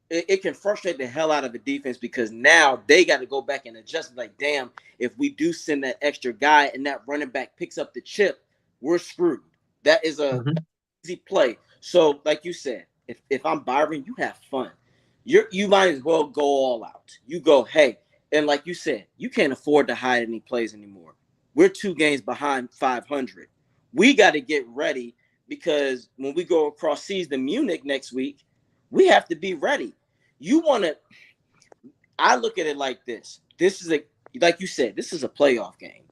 It can frustrate the hell out of a defense because now they got to go back and adjust. Like, damn, if we do send that extra guy and that running back picks up the chip, we're screwed. That is a easy play. So, like you said, if I'm Byron, you have fun. You might as well go all out. You go, hey, and like you said, you can't afford to hide any plays anymore. We're 2 games behind 500. We got to get ready because when we go across seas to Munich next week, we have to be ready. I look at it like this. Like you said, this is a playoff game.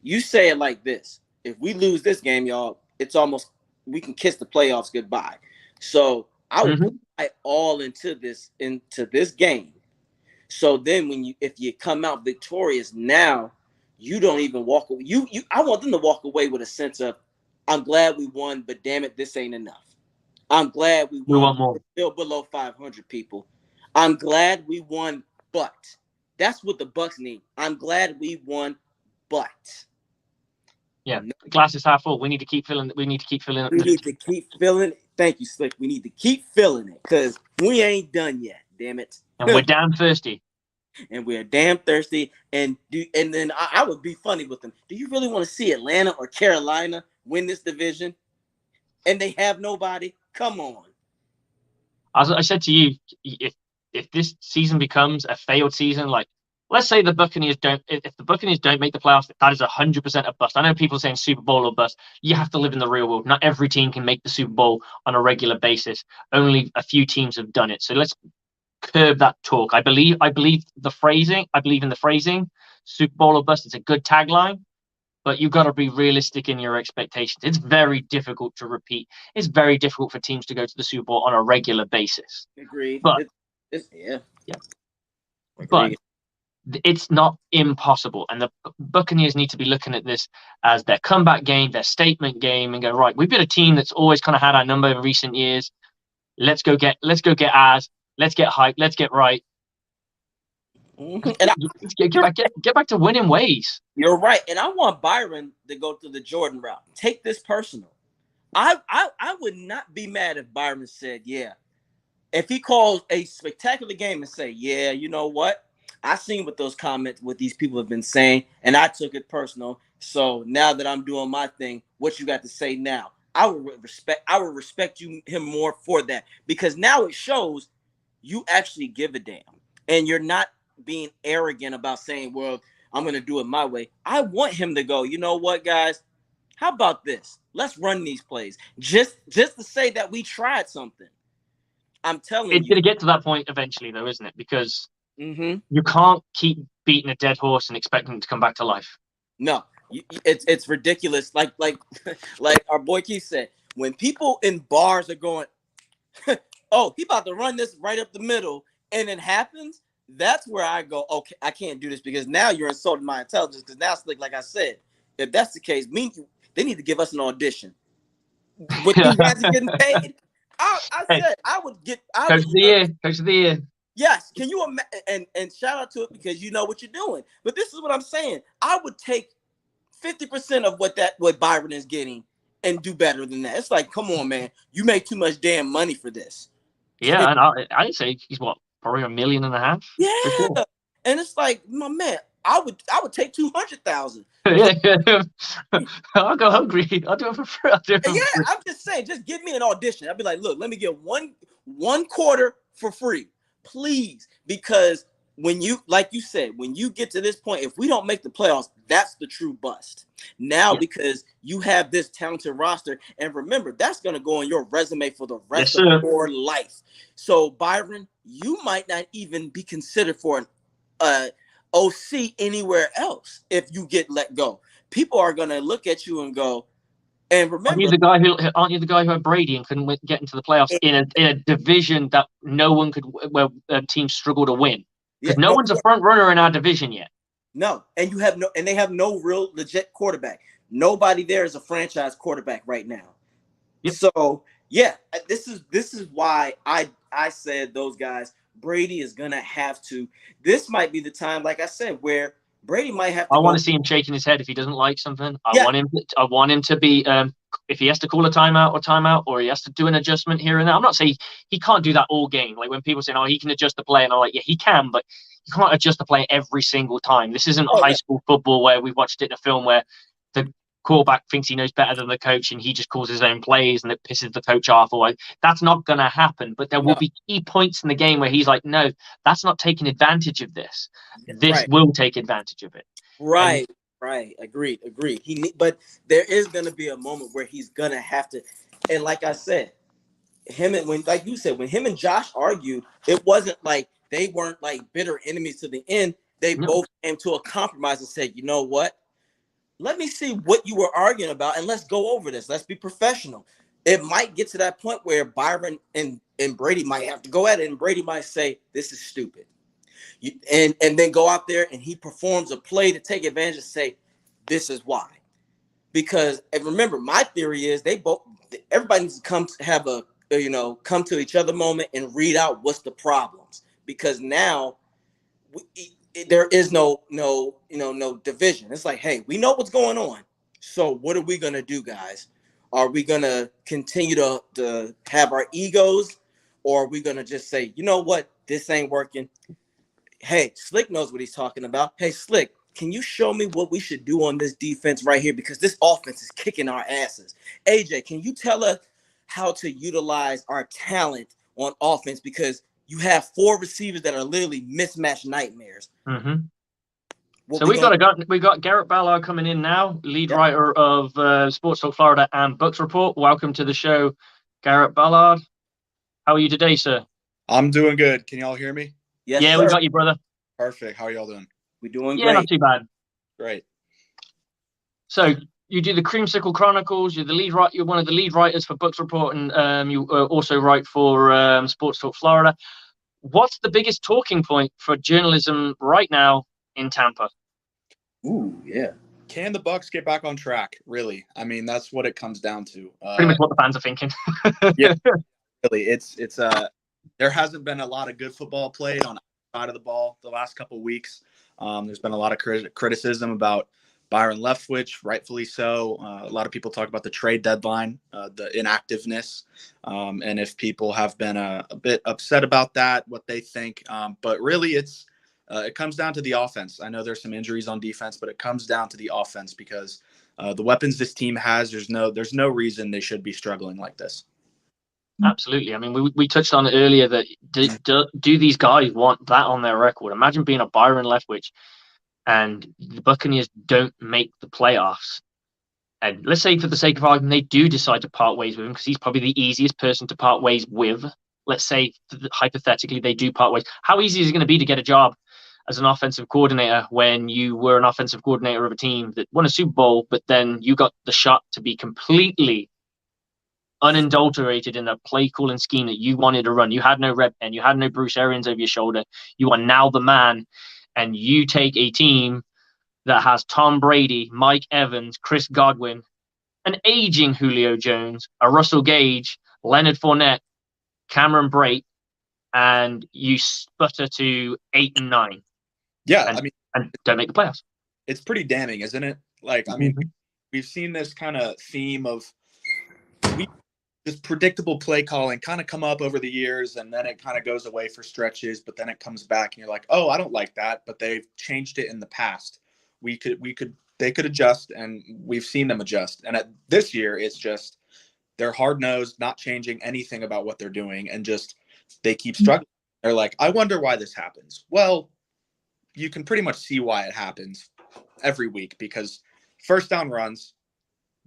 You say it like this. If we lose this game, y'all, it's almost, we can kiss the playoffs goodbye. So I would put all into this game. So then if you come out victorious now, you don't even walk away. I want them to walk away with a sense of, I'm glad we won, but damn it, this ain't enough. I'm glad we won. We want more. We're still below 500 people. I'm glad we won, but that's what the Bucs need. I'm glad we won, but yeah, the glass is half full. We need to keep filling it. We need to keep filling it. We need to keep filling it. Thank you, Slick. We need to keep filling it because we ain't done yet. Damn it. And we're damn thirsty. And we're damn thirsty. And then I would be funny with them. Do you really want to see Atlanta or Carolina win this division? And they have nobody? Come on. As I said to you, if this season becomes a failed season, like let's say the Buccaneers don't, if the Buccaneers don't make the playoffs, that is 100% a bust. I know people saying Super Bowl or bust. You have to live in the real world. Not every team can make the Super Bowl on a regular basis. Only a few teams have done it. So let's curb that talk. I believe the phrasing. I believe in the phrasing. Super Bowl or bust. It's a good tagline, but you've got to be realistic in your expectations. It's very difficult to repeat. It's very difficult for teams to go to the Super Bowl on a regular basis. Agreed. But yeah. But it's not impossible. And the Buccaneers need to be looking at this as their comeback game, their statement game, and go, right, we've been a team that's always kind of had our number in recent years. Let's go get ours. Let's get hyped. Let's get right. And get back to winning ways. You're right. And I want Byron to go through the Jordan route. Take this personal. I would not be mad if Byron said, yeah. If he calls a spectacular game and say, yeah, you know what? I seen what those comments, what these people have been saying, and I took it personal. So now that I'm doing my thing, what you got to say now? I would respect him more for that, because now it shows you actually give a damn, and you're not being arrogant about saying, well, I'm going to do it my way. I want him to go, you know what, guys? How about this? Let's run these plays. Just to say that we tried something. I'm telling you. It's going to get to that point eventually, though, isn't it? Because you can't keep beating a dead horse and expecting him to come back to life. No, it's ridiculous. Like our boy Keith said, when people in bars are going, oh, he about to run this right up the middle, and it happens, that's where I go, okay, I can't do this, because now you're insulting my intelligence. Because now, Slick, like I said, if that's the case, they need to give us an audition. With you guys getting paid, I said I would get. Coach of the year. Yes, can you imagine? And shout out to it, because you know what you're doing. But this is what I'm saying. I would take 50% of what Byron is getting and do better than that. It's like, come on, man, you make too much damn money for this. Yeah, and I'd say he's probably $1.5 million. Yeah, sure. And it's like, my man, I would take 200,000. Yeah, I'll go hungry. I'll do it for free. I'm just saying, just give me an audition. I'd be like, look, let me get one quarter for free, please, because when you, like you said, when you get to this point, if we don't make the playoffs, that's the true bust. Now, because you have this talented roster, and remember, that's going to go on your resume for the rest of your life. So, Byron, you might not even be considered for an OC anywhere else if you get let go. People are going to look at you and go, and remember, aren't you the guy who had Brady and couldn't get into the playoffs in a division that no one could, where teams struggle to win? Because no one's a front runner in our division yet. No, and they have no real legit quarterback. Nobody there is a franchise quarterback right now. Yep. So yeah, this is why I said those guys. Brady is gonna have to. This might be the time, like I said, where Brady might have to. I want to see him shaking his head if he doesn't like something. I want him to be. If he has to call a timeout, or he has to do an adjustment here and there. I'm not saying he can't do that all game. Like when people say, "Oh, he can adjust the play," and I'm like, "Yeah, he can," but you can't adjust the play every single time. This isn't high school football where we watched it in a film where the quarterback thinks he knows better than the coach and he just calls his own plays and it pisses the coach off. Or that's not going to happen. But there will be key points in the game where he's like, "No, that's not taking advantage of this. This will take advantage of it." Right. Right. Agreed. But there is going to be a moment where he's going to have to. And like I said, like you said, when him and Josh argued, it wasn't like they weren't like bitter enemies to the end. They both came to a compromise and said, you know what? Let me see what you were arguing about and let's go over this. Let's be professional. It might get to that point where Byron and Brady might have to go at it, and Brady might say, this is stupid. And then go out there and he performs a play to take advantage and say, this is why. Because, and remember, my theory is everybody needs to come to each other moment and read out what's the problems. Because now there is no division. It's like, hey, we know what's going on. So what are we going to do, guys? Are we going to continue to have our egos, or are we going to just say, you know what, this ain't working? Hey, Slick knows what he's talking about. Hey, Slick, can you show me what we should do on this defense right here? Because this offense is kicking our asses. AJ, can you tell us how to utilize our talent on offense? Because you have 4 receivers that are literally mismatched nightmares. Mm-hmm. So we got Garrett Ballard coming in now, lead writer of Sports Talk Florida and Bucs Report. Welcome to the show, Garrett Ballard. How are you today, sir? I'm doing good. Can y'all hear me? Yes, Yeah, sir. we got you, brother. Perfect. How are y'all doing? We're doing Yeah, not great. too bad. Great. So you do the Creamsicle Chronicles. You're You're one of the lead writers for Bucs Report, and you also write for Sports Talk Florida. What's the biggest talking point for journalism right now in Tampa? Ooh, yeah. Can the Bucs get back on track? Really? I mean, that's what it comes down to. Pretty much what the fans are thinking. Yeah, really. It's there hasn't been a lot of good football played on the side of the ball the last couple of weeks. There's been a lot of criticism about Byron Leftwich, rightfully so. A lot of people talk about the trade deadline, the inactiveness, and if people have been a bit upset about that, what they think. But really, it comes down to the offense. I know there's some injuries on defense, but it comes down to the offense because the weapons this team has, there's no reason they should be struggling like this. Absolutely. I mean, we touched on it earlier that do these guys want that on their record? Imagine being a Byron Leftwich and the Buccaneers don't make the playoffs. And let's say, for the sake of argument, they do decide to part ways with him because he's probably the easiest person to part ways with. Let's say, hypothetically, they do part ways. How easy is it going to be to get a job as an offensive coordinator when you were an offensive coordinator of a team that won a Super Bowl, but then you got the shot to be completely unadulterated in the play calling scheme that you wanted to run? You had no rep and you had no Bruce Arians over your shoulder. You are now the man, and you take a team that has Tom Brady, Mike Evans, Chris Godwin, an aging Julio Jones, a Russell Gage, Leonard Fournette, Cameron Brate, and you sputter to 8 and 9. Yeah, and don't make the playoffs. It's pretty damning, isn't it? Like, I mean, we've seen this kind of theme of this predictable play calling kind of come up over the years, and then it kind of goes away for stretches, but then it comes back and you're like, oh, I don't like that, but they've changed it in the past. They could adjust, and we've seen them adjust. And this year, it's just they're hard-nosed, not changing anything about what they're doing, and just they keep struggling. They're like, I wonder why this happens. Well, you can pretty much see why it happens every week, because first down runs,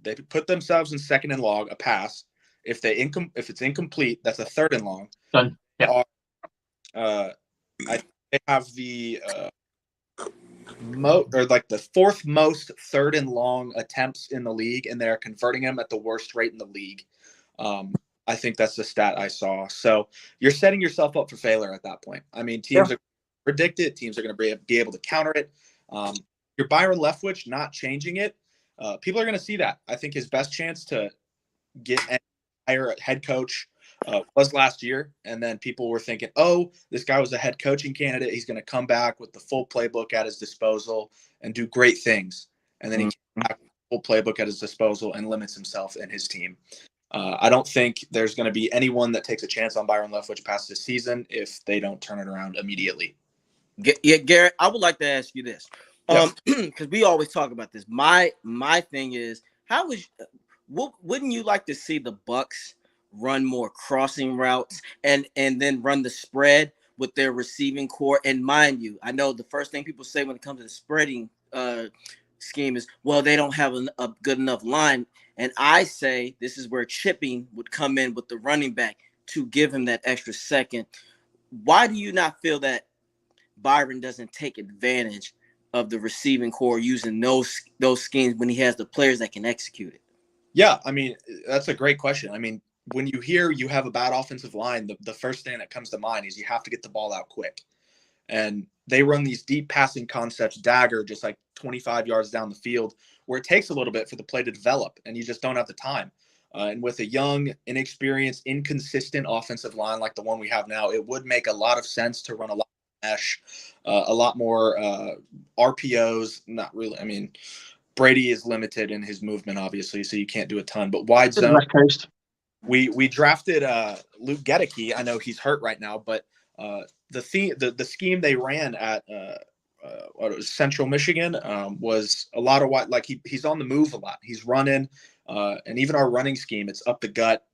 they put themselves in second and long, a pass. If it's incomplete, that's a third and long. Done. Yeah. They have the the fourth most third and long attempts in the league, and they're converting them at the worst rate in the league. I think that's the stat I saw. So you're setting yourself up for failure at that point. I mean, teams are predict it. Teams are going to be able to counter it. Your Byron Leftwich not changing it. People are going to see that. I think his best chance to get a higher head coach was last year, and then people were thinking, oh, this guy was a head coaching candidate. He's going to come back with the full playbook at his disposal and do great things. And then he came back with the full playbook at his disposal and limits himself and his team. I don't think there's going to be anyone that takes a chance on Byron Leftwich past this season if they don't turn it around immediately. Yeah, Garrett, I would like to ask you this, because we always talk about this. My thing is, wouldn't you like to see the Bucs run more crossing routes and then run the spread with their receiving core? And mind you, I know the first thing people say when it comes to the spreading scheme is, well, they don't have a good enough line. And I say this is where chipping would come in with the running back to give him that extra second. Why do you not feel that Byron doesn't take advantage of the receiving core using those schemes when he has the players that can execute it? Yeah, I mean, that's a great question. I mean, when you hear you have a bad offensive line, the first thing that comes to mind is you have to get the ball out quick. And they run these deep passing concepts, dagger, just like 25 yards down the field, where it takes a little bit for the play to develop, and you just don't have the time. And with a young, inexperienced, inconsistent offensive line like the one we have now, it would make a lot of sense to run a lot of mesh, a lot more RPOs. Not really. I mean, Brady is limited in his movement, obviously, so you can't do a ton. But wide zone. West Coast. We drafted Luke Gedeke. I know he's hurt right now, but the scheme they ran at Central Michigan was a lot of what, like he's on the move a lot. He's running, and even our running scheme, it's up the gut,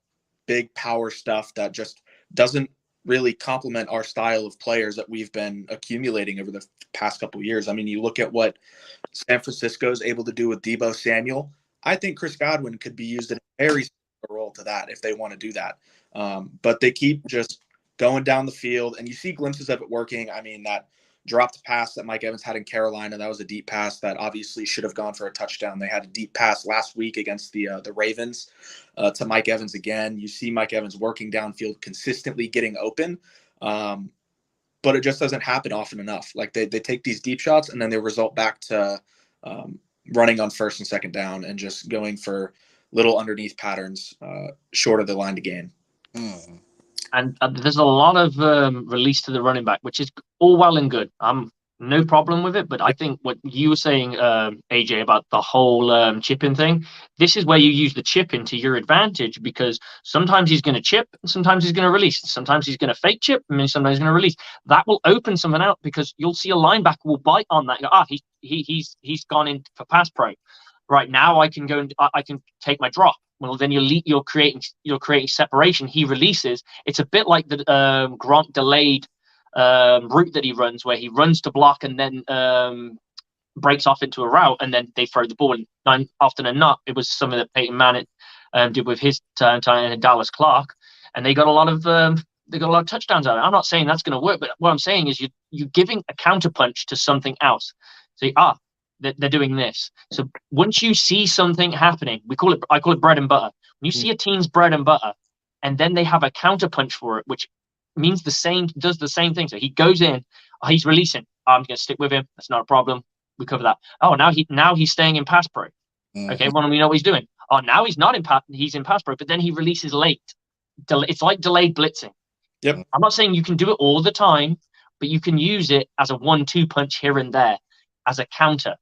big power stuff that just doesn't really complement our style of players that we've been accumulating over the past couple of years. I mean, you look at what San Francisco is able to do with Deebo Samuel. I think Chris Godwin could be used in a very similar role to that if they want to do that. But they keep just going down the field, and you see glimpses of it working. I mean, that dropped pass that Mike Evans had in Carolina, that was a deep pass that obviously should have gone for a touchdown. They had a deep pass last week against the Ravens to Mike Evans again. You see Mike Evans working downfield, consistently getting open, but it just doesn't happen often enough. Like they take these deep shots and then they result back to running on first and second down and just going for little underneath patterns short of the line to gain. Mm. And there's a lot of release to the running back, which is all well and good. I'm no problem with it. But I think what you were saying, AJ, about the whole chipping thing, this is where you use the chipping to your advantage, because sometimes he's going to chip, and sometimes he's going to release. Sometimes he's going to fake chip, and sometimes he's going to release. That will open something out, because you'll see a linebacker will bite on that. He's gone in for pass pro. Right now, I can go and I can take my drop. Well, then you're creating separation. He releases. It's a bit like the Gronk delayed route that he runs, where he runs to block and then breaks off into a route, and then they throw the ball. And often than not, it was something that Peyton Manning did with his time in Dallas Clark, and they got a lot of touchdowns out of it. I'm not saying that's going to work, but what I'm saying is you're giving a counterpunch to something else. So they're doing this. So once you see something happening, I call it bread and butter. When you see a team's bread and butter, and then they have a counterpunch for it, which means does the same thing. So he goes in, he's releasing. I'm going to stick with him. That's not a problem. We cover that. Oh, now he's staying in pass pro. Mm-hmm. Okay, well, we know what he's doing. Oh, now he's not in pass. He's in pass pro, but then he releases late. It's like delayed blitzing. Yep. I'm not saying you can do it all the time, but you can use it as a 1-2 punch here and there as a counter.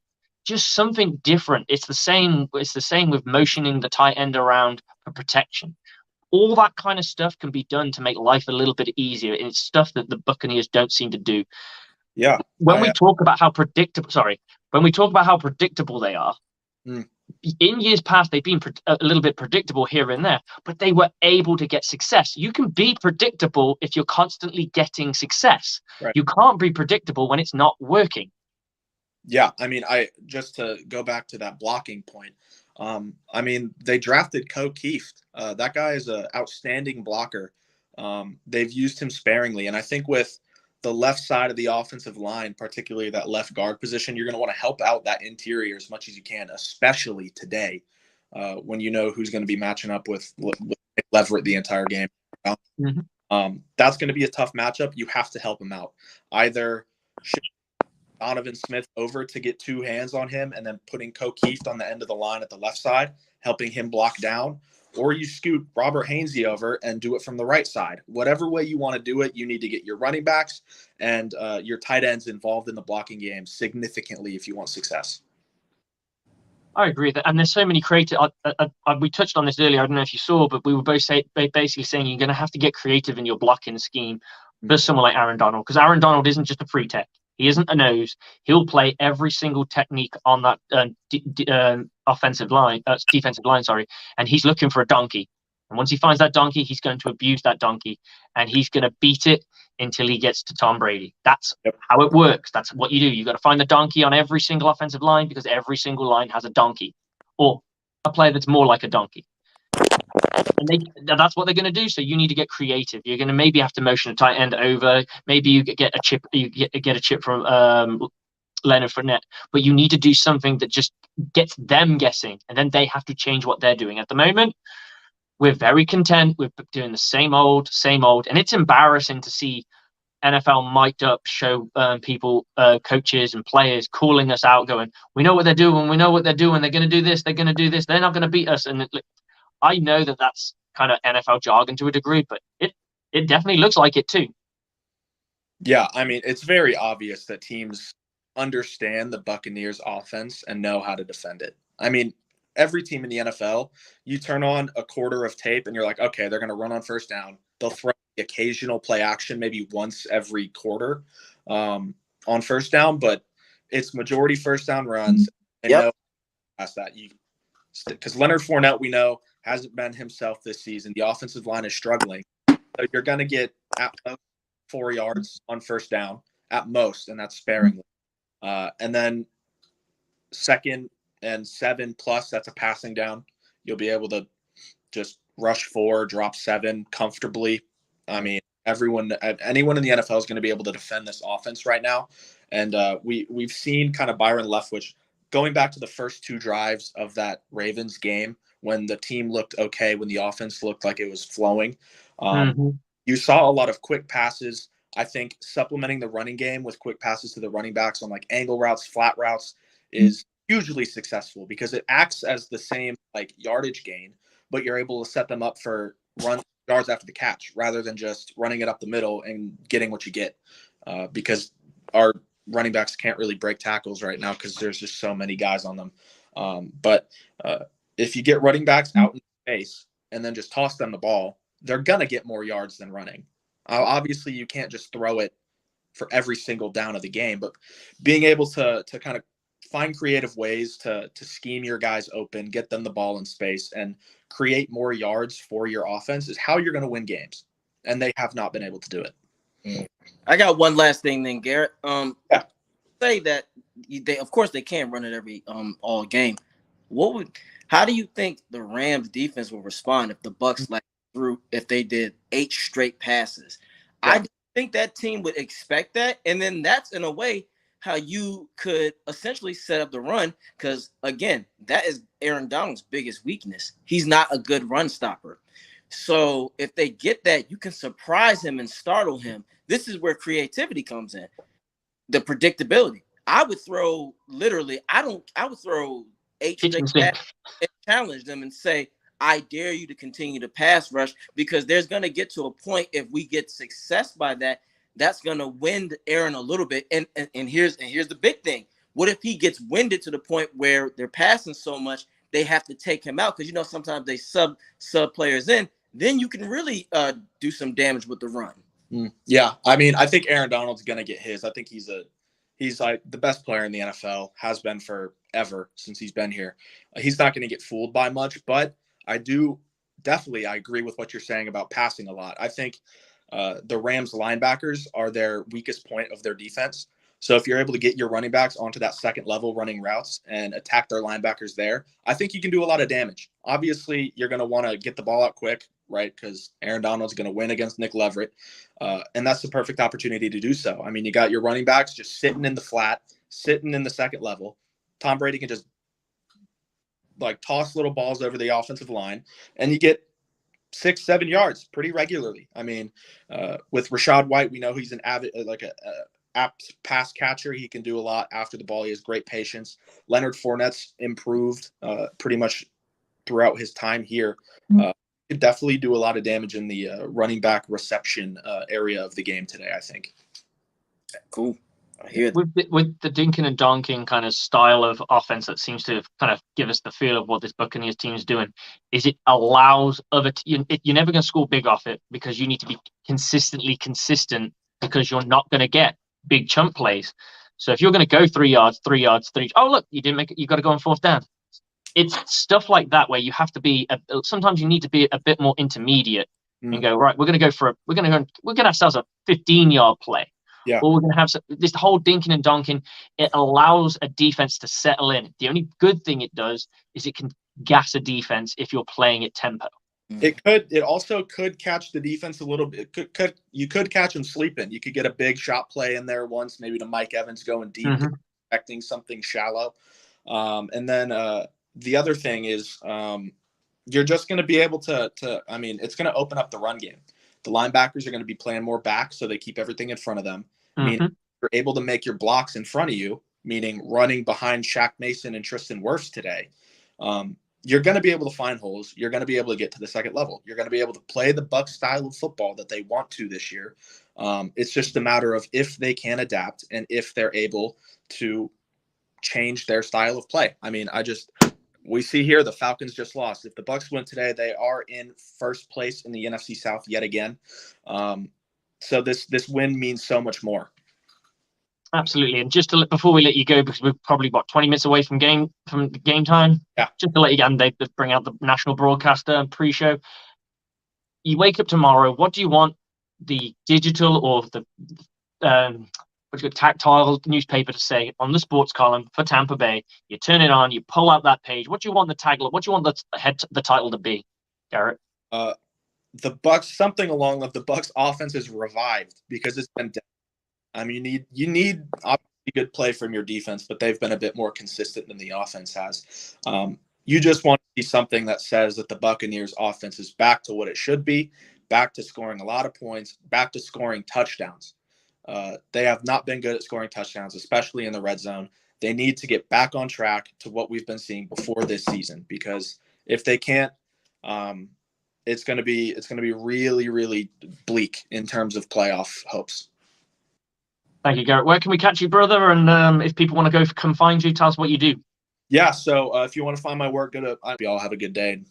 Just something different. It's the same with motioning the tight end around for protection. All that kind of stuff can be done to make life a little bit easier. And it's stuff that the Buccaneers don't seem to do. Yeah. When we talk about how predictable they are, in years past, they've been a little bit predictable here and there, but they were able to get success. You can be predictable if you're constantly getting success. Right. You can't be predictable when it's not working. Yeah, I mean, just to go back to that blocking point, I mean, they drafted Ko Kieft. That guy is an outstanding blocker. They've used him sparingly, and I think with the left side of the offensive line, particularly that left guard position, you're going to want to help out that interior as much as you can, especially today when you know who's going to be matching up with Leverett the entire game. Mm-hmm. That's going to be a tough matchup. You have to help him out. Either Donovan Smith over to get two hands on him and then putting Ko Kieft on the end of the line at the left side, helping him block down, or you scoot Robert Hainsey over and do it from the right side. Whatever way you want to do it, you need to get your running backs and your tight ends involved in the blocking game significantly if you want success. I agree with that. And there's so many creative. We touched on this earlier. I don't know if you saw, but we were both basically saying you're going to have to get creative in your blocking scheme for someone like Aaron Donald, because Aaron Donald isn't just a free tech. He isn't a nose. He'll play every single technique on that defensive line, and he's looking for a donkey. And once he finds that donkey, he's going to abuse that donkey, and he's going to beat it until he gets to Tom Brady. That's how it works. That's what you do. You got to find the donkey on every single offensive line, because every single line has a donkey or a player that's more like a donkey. And that's what they're going to do. So you need to get creative. You're going to maybe have to motion a tight end over. Maybe you get a chip. You get a chip from Leonard Fournette. But you need to do something that just gets them guessing, and then they have to change what they're doing. At the moment, we're very content with doing the same old. And it's embarrassing to see NFL mic'd up show people, coaches and players calling us out, going, "We know what they're doing. We know what they're doing. They're going to do this. They're going to do this. They're not going to beat us." And I know that that's kind of NFL jargon to a degree, but it definitely looks like it too. Yeah, I mean, it's very obvious that teams understand the Buccaneers offense and know how to defend it. I mean, every team in the NFL, you turn on a quarter of tape and you're like, okay, they're going to run on first down. They'll throw the occasional play action maybe once every quarter on first down, but it's majority first down runs. And know past that, because Leonard Fournette, we know, hasn't been himself this season. The offensive line is struggling. So you're going to get at most 4 yards on first down at most, and that's sparingly. And then 2nd and 7+, that's a passing down. You'll be able to just rush 4, drop 7 comfortably. I mean, anyone in the NFL is going to be able to defend this offense right now. And we've seen kind of Byron Leftwich going back to the first 2 drives of that Ravens game when the team looked okay, when the offense looked like it was flowing. You saw a lot of quick passes. I think supplementing the running game with quick passes to the running backs on like angle routes, flat routes is hugely successful because it acts as the same like yardage gain, but you're able to set them up for run yards after the catch rather than just running it up the middle and getting what you get, because our running backs can't really break tackles right now because there's just so many guys on them. But if you get running backs out in space and then just toss them the ball, they're going to get more yards than running. Obviously, you can't just throw it for every single down of the game, but being able to kind of find creative ways to scheme your guys open, get them the ball in space, and create more yards for your offense is how you're going to win games. And they have not been able to do it. I got one last thing then, Garrett. Say that they, of course, they can't run it every all game. How do you think the Rams defense will respond if the Bucs if they did 8 straight passes? I think that team would expect that, and then that's in a way how you could essentially set up the run, because again, that is Aaron Donald's biggest weakness. He's not a good run stopper. So if they get that, you can surprise him and startle him. This is where creativity comes in. The predictability. I would throw 8 straight passes and challenge them and say, I dare you to continue to pass rush, because there's going to get to a point, if we get success by that, that's going to wind Aaron a little bit. And here's the big thing. What if he gets winded to the point where they're passing so much they have to take him out? Because, sometimes they sub players in. Then you can really do some damage with the run. Yeah. I mean, I think Aaron Donald's going to get his. I think he's like the best player in the NFL, has been forever since he's been here. He's not going to get fooled by much, but I agree with what you're saying about passing a lot. I think the Rams linebackers are their weakest point of their defense. So if you're able to get your running backs onto that second level running routes and attack their linebackers there, I think you can do a lot of damage. Obviously, you're going to want to get the ball out quick, right? Because Aaron Donald's going to win against Nick Leverett. And that's the perfect opportunity to do so. I mean, you got your running backs just sitting in the flat, sitting in the second level. Tom Brady can just like toss little balls over the offensive line, and you get 6-7 yards pretty regularly. I mean, with Rachaad White, we know he's an avid, apt pass catcher. He can do a lot after the ball. He has great patience. Leonard Fournette's improved pretty much throughout his time here. Could definitely do a lot of damage in the running back reception area of the game today, I think. Cool. I hear with the dinking and donking kind of style of offense that seems to kind of give us the feel of what this Buccaneers team is doing, is it allows you're never going to score big off it, because you need to be consistently consistent, because you're not going to get big chunk plays. So if you're going to go 3 yards, oh look, you didn't make it, you got to go on 4th down. It's stuff like that where you have to be sometimes you need to be a bit more intermediate and go, right, we're going to have ourselves a 15-yard play. Yeah. Or we're going to have this whole dinking and donking. It allows a defense to settle in. The only good thing it does is it can gas a defense if you're playing at tempo. It also could catch the defense a little bit. You could catch them sleeping. You could get a big shot play in there once, maybe to Mike Evans going deep, expecting something shallow. And then the other thing is you're just going to be able to I mean, it's going to open up the run game. The linebackers are going to be playing more back, so they keep everything in front of them. Meaning you're able to make your blocks in front of you, meaning running behind Shaq Mason and Tristan Wirfs today. You're going to be able to find holes. You're going to be able to get to the second level. You're going to be able to play the Bucs style of football that they want to this year. It's just a matter of if they can adapt and if they're able to change their style of play. I mean, we see here the Falcons just lost. If the Bucs win today, they are in first place in the NFC South yet again. So this win means so much more. Absolutely. And just before we let you go, because we're probably 20 minutes away from game time. Yeah. Just to let you go, and they bring out the national broadcaster pre-show. You wake up tomorrow. What do you want the digital or the tactile newspaper to say on the sports column for Tampa Bay? You turn it on, you pull out that page. What do you want the tagline? What do you want the title to be, Garrett? the Bucs, something along with the Bucs offense is revived because it's been dead. I mean, you need obviously good play from your defense, but they've been a bit more consistent than the offense has. You just want to see something that says that the Buccaneers offense is back to what it should be, back to scoring a lot of points, back to scoring touchdowns. They have not been good at scoring touchdowns, especially in the red zone. They need to get back on track to what we've been seeing before this season, because if they can't, it's going to be really, really bleak in terms of playoff hopes. Thank you, Garrett. Where can we catch you, brother? And if people want to go come find you, tell us what you do. Yeah, so if you want to find my work, y'all have a good day.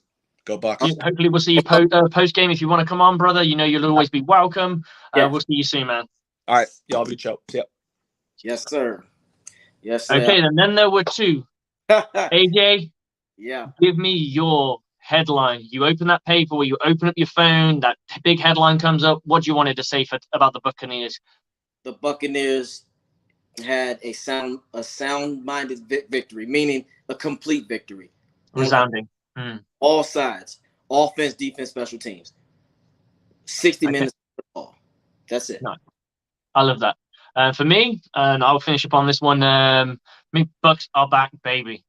Go Bucs. Yeah, hopefully we'll see you post game. If you want to come on, brother, you'll always be welcome. We'll see you soon, man. All right, y'all be chill. See ya. Yes, sir. Yes, sir. Okay, then there were two. AJ, yeah. Give me your headline. You open that paper, or you open up your phone, that big headline comes up. What do you want it to say about the Buccaneers? The Buccaneers had a sound-minded victory, meaning a complete victory. Resounding. All sides, offense, defense, special teams. 60 minutes of football. That's it. No, I love that. For me, and I'll finish up on this one. Bucs are back, baby.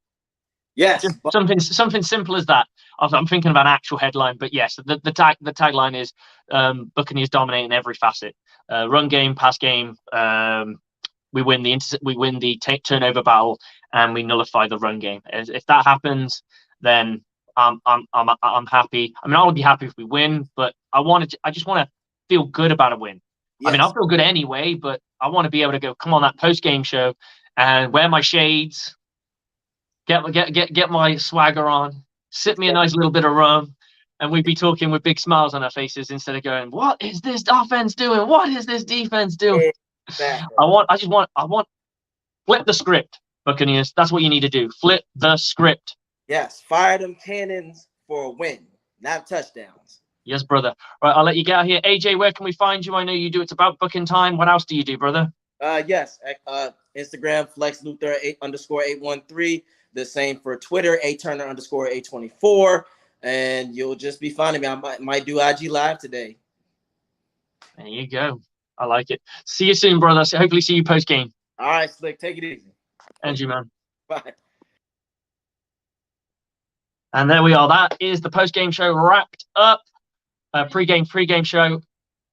Yes. Just something simple as that. I'm thinking of an actual headline, but yes, the tagline is Buccaneers dominating every facet. Run game, pass game. We win the turnover battle, and we nullify the run game. If that happens, then I'm happy. I mean, I would be happy if we win, but I just want to feel good about a win. Yes. I mean, I'll feel good anyway, but I want to be able to go, come on, that post-game show and wear my shades, get my swagger on, sip me a nice little bit of rum, and we'd be talking with big smiles on our faces instead of going, what is this offense doing? What is this defense doing? Exactly. I want flip the script, Buccaneers. That's what you need to do. Flip the script. Yes, fire them cannons for a win, not touchdowns. Yes, brother. All right, I'll let you get out here. AJ, where can we find you? I know you do It's About Booking Time. What else do you do, brother? Yes, Instagram, FlexLuther_813. The same for Twitter, ATurner_824. And you'll just be finding me. I might do IG Live today. There you go. I like it. See you soon, brother. Hopefully see you post-game. All right, Slick. Take it easy. And you, man. Bye. And there we are. That is the post-game show wrapped up. Pre-game show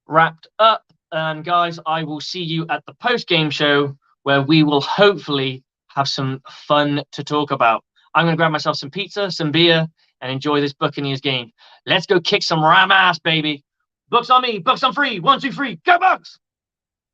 wrapped up. And guys, I will see you at the post-game show where we will hopefully have some fun to talk about. I'm going to grab myself some pizza, some beer, and enjoy this Buccaneers game. Let's go kick some ram ass, baby. Bucs on me. Bucs on free. 1, 2, 3. Go Bucs!